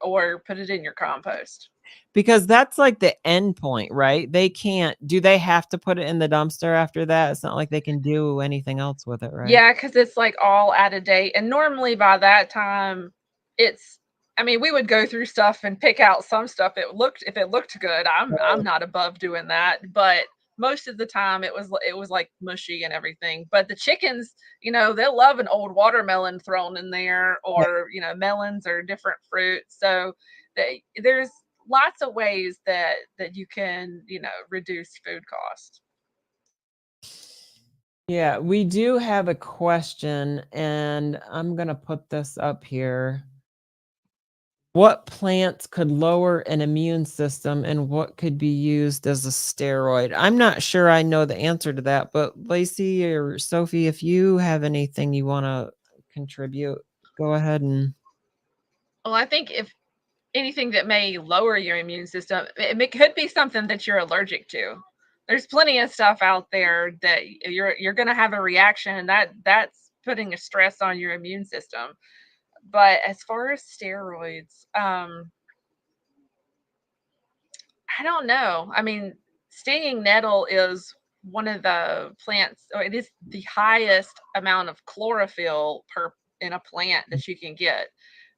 or put it in your compost. Because that's like the end point, right? Do they have to put it in the dumpster after that? It's not like they can do anything else with it, right? Yeah, because it's like all out of date. And normally by that time, we would go through stuff and pick out some stuff. If it looked good, I'm not above doing that. But most of the time it was like mushy and everything. But the chickens, they'll love an old watermelon thrown in there, or melons or different fruits. So there's lots of ways that you can, reduce food cost. Yeah, we do have a question, and I'm going to put this up here. What plants could lower an immune system, and what could be used as a steroid? I'm not sure I know the answer to that, but Lacie or Sophie, if you have anything you want to contribute, go ahead and. Well, I think if anything that may lower your immune system, it could be something that you're allergic to. There's plenty of stuff out there that you're going to have a reaction, and that's putting a stress on your immune system. But as far as steroids, I don't know. Stinging nettle is one of the plants, or it is the highest amount of chlorophyll in a plant that you can get.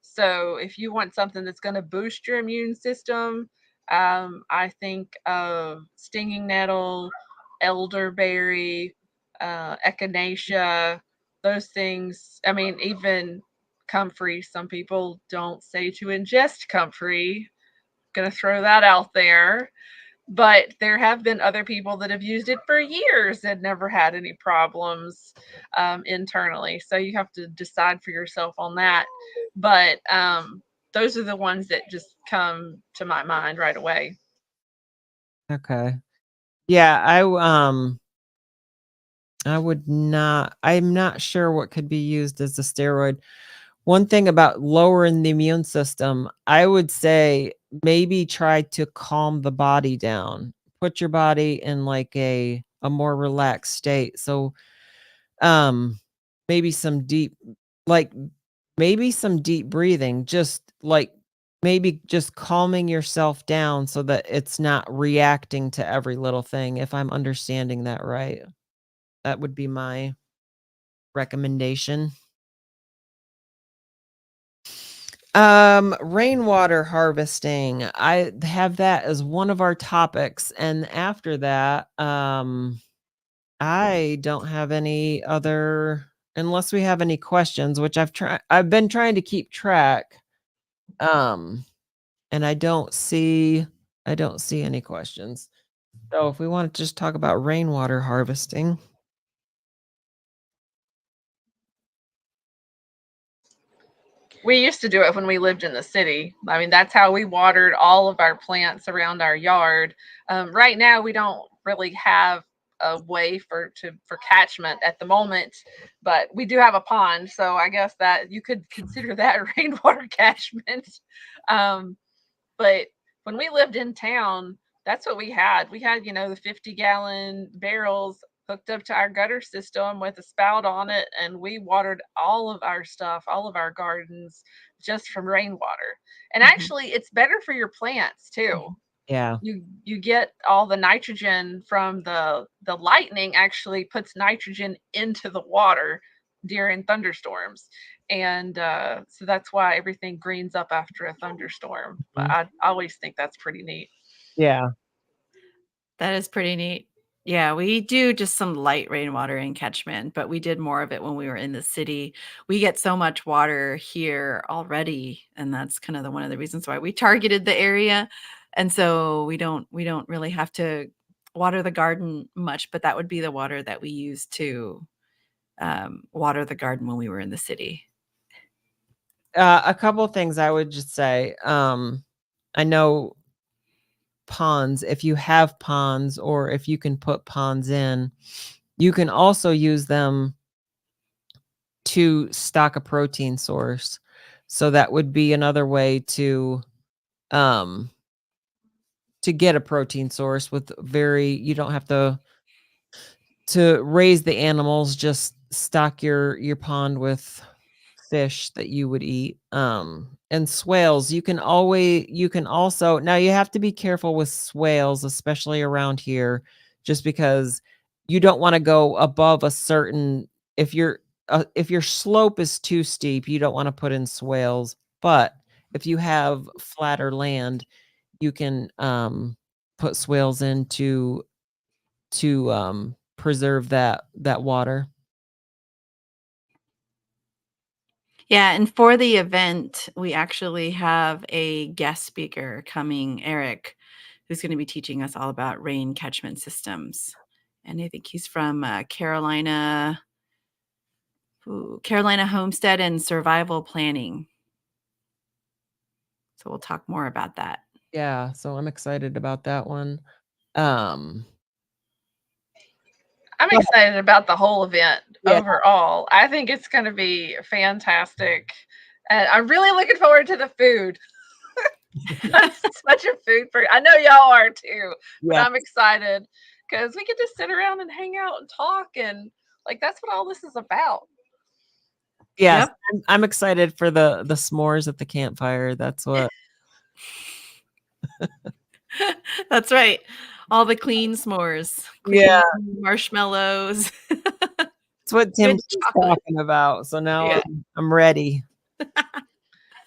So if you want something that's going to boost your immune system, I think of stinging nettle, elderberry, echinacea, those things. Even comfrey. Some people don't say to ingest comfrey. Gonna throw that out there. But there have been other people that have used it for years and never had any problems internally. So you have to decide for yourself on that. But those are the ones that just come to my mind right away. Okay. Yeah, I'm not sure what could be used as a steroid. One thing about lowering the immune system, I would say maybe try to calm the body down. Put your body in like a more relaxed state. So um maybe some deep like maybe some deep breathing, just like maybe just calming yourself down so that it's not reacting to every little thing, if I'm understanding that right. That would be my recommendation. Rainwater harvesting. I have that as one of our topics. And after that, I don't have any other, unless we have any questions, which I've been trying to keep track. And I don't see any questions. So if we want to just talk about rainwater harvesting. We used to do it when we lived in the city. I mean, that's how we watered all of our plants around our yard. Right now, we don't really have a way for catchment at the moment, but we do have a pond, so I guess that you could consider that rainwater catchment. Um, but when we lived in town, that's what we had. We had, the 50-gallon barrels hooked up to our gutter system with a spout on it, and we watered all of our stuff, all of our gardens, just from rainwater. And actually, it's better for your plants too. Yeah. You get all the nitrogen from the lightning actually puts nitrogen into the water during thunderstorms. And so that's why everything greens up after a thunderstorm. But I always think that's pretty neat. Yeah. That is pretty neat. Yeah, we do just some light rainwater and catchment, but we did more of it when we were in the city. We get so much water here already, and that's kind of one of the reasons why we targeted the area. And so we don't really have to water the garden much, but that would be the water that we use to water the garden when we were in the city. A couple of things I would just say. I know ponds, if you have ponds or if you can put ponds in, you can also use them to stock a protein source. So that would be another way to get a protein source with you don't have to raise the animals, just stock your pond with fish that you would eat. And swales, you can also, now you have to be careful with swales, especially around here, just because you don't want to go above a certain, if your slope is too steep, you don't want to put in swales. But if you have flatter land, you can put swales in to preserve that water. Yeah, and for the event, we actually have a guest speaker coming, Eric, who's going to be teaching us all about rain catchment systems. And I think he's from Carolina Homestead and Survival Planning. So we'll talk more about that. Yeah, so I'm excited about that one. I'm excited about the whole event overall. I think it's going to be fantastic. And I'm really looking forward to the food. I'm such a food person. I know y'all are too, but I'm excited because we get to sit around and hang out and talk, and like that's what all this is about. Yes, yep. I'm excited for the s'mores at the campfire. That's what. That's right. All the clean s'mores. Clean marshmallows. That's what Tim's talking about. So now I'm ready.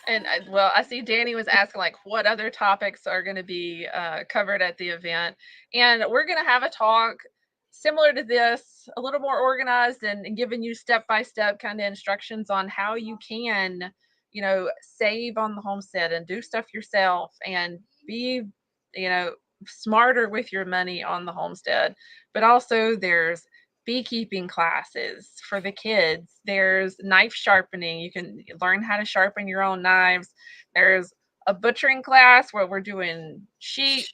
And well, I see Danny was asking like what other topics are going to be covered at the event, and we're going to have a talk similar to this, a little more organized and giving you step-by-step kind of instructions on how you can, save on the homestead and do stuff yourself and be, smarter with your money on the homestead. But also there's beekeeping classes for the kids. There's knife sharpening. You can learn how to sharpen your own knives. There's a butchering class where we're doing sheep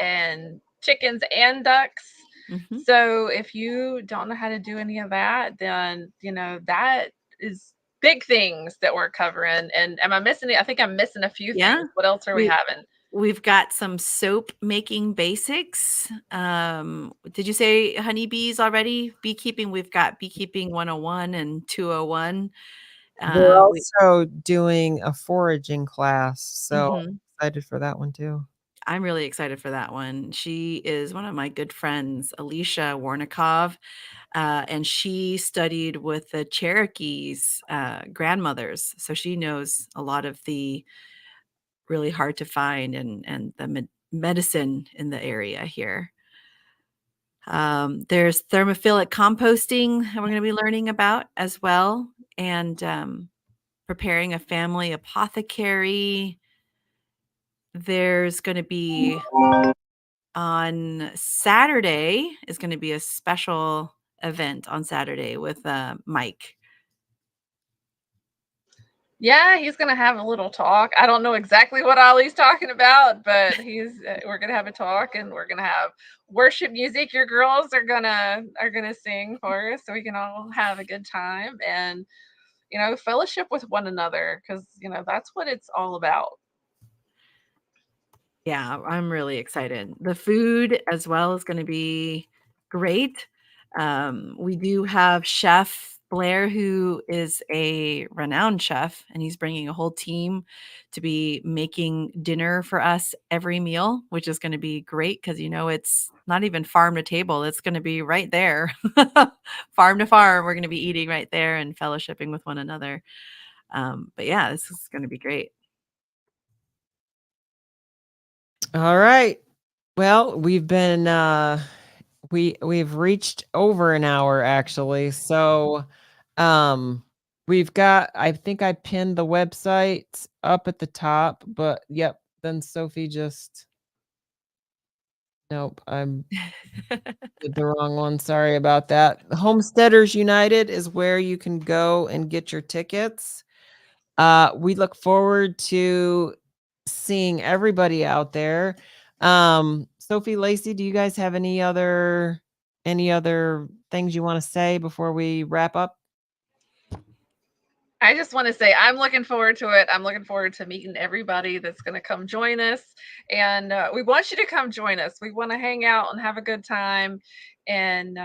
and chickens and ducks. Mhm. So if you don't know how to do any of that, then that is big things that we're covering. And am I missing it? I think I'm missing a few Yeah. things. What else are we having? We've got some soap making basics. Did you say honeybees already? Beekeeping, we've got beekeeping 101 and 201. We're We also doing a foraging class, so I'm Mhm. excited for that one too. I'm really excited for that one. She is one of my good friends, Alicia Warnikov, and she studied with the Cherokees' grandmothers, so she knows a lot of the really hard to find and the medicine in the area here. There's thermophilic composting that we're going to be learning about as well, and preparing a family apothecary. There's going to be on Saturday is going to be a special event on Saturday with Mike. Yeah, he's gonna have a little talk. I don't know exactly what Ollie's talking about, but we're gonna have a talk, and we're gonna have worship music. Your girls are gonna sing for us, so we can all have a good time and fellowship with one another, because that's what it's all about. Yeah, I'm really excited. The food as well is going to be great. We do have Chef Blair, who is a renowned chef, and he's bringing a whole team to be making dinner for us every meal, which is going to be great because it's not even farm to table. It's going to be right there, farm to farm. We're going to be eating right there and fellowshipping with one another. But yeah, this is going to be great. All right. Well, we've been we've reached over an hour actually. So we've got, I think I pinned the website up at the top, but yep, then Sophie just nope, I'm did the wrong one. Sorry about that. Homesteaders United is where you can go and get your tickets. We look forward to seeing everybody out there. Sophie, Lacie, do you guys have any other things you want to say before we wrap up? I just want to say I'm looking forward to it. I'm looking forward to meeting everybody that's going to come join us. And we want you to come join us. We want to hang out and have a good time and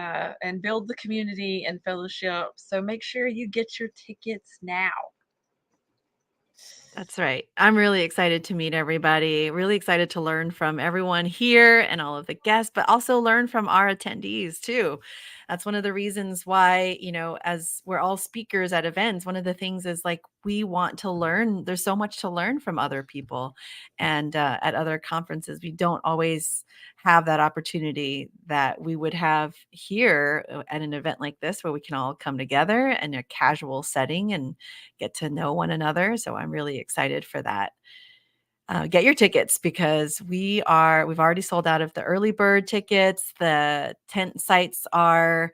build the community and fellowship. So make sure you get your tickets now. That's right. I'm really excited to meet everybody. Really excited to learn from everyone here and all of the guests, but also learn from our attendees too. That's one of the reasons why, as we're all speakers at events, one of the things is like we want to learn. There's so much to learn from other people. And at other conferences, we don't always have that opportunity that we would have here at an event like this where we can all come together in a casual setting and get to know one another. So I'm really excited for that. Get your tickets because we've already sold out of the early bird tickets. The tent sites we're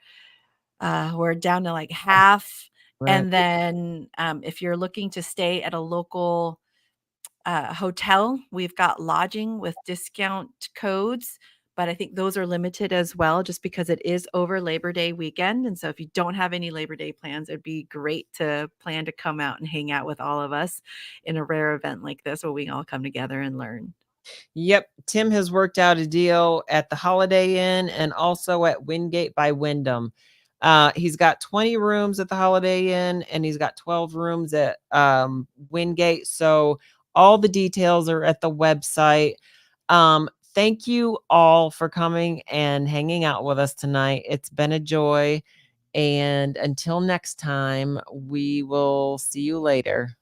down to like half. Right. And then if you're looking to stay at a local hotel, we've got lodging with discount codes, but I think those are limited as well just because it is over Labor Day weekend. And so if you don't have any Labor Day plans, it'd be great to plan to come out and hang out with all of us in a rare event like this where we can all come together and learn. Yep. Tim has worked out a deal at the Holiday Inn and also at Wingate by Wyndham. He's got 20 rooms at the Holiday Inn and he's got 12 rooms at Wingate. So all the details are at the website. Thank you all for coming and hanging out with us tonight. It's been a joy. And until next time, we will see you later.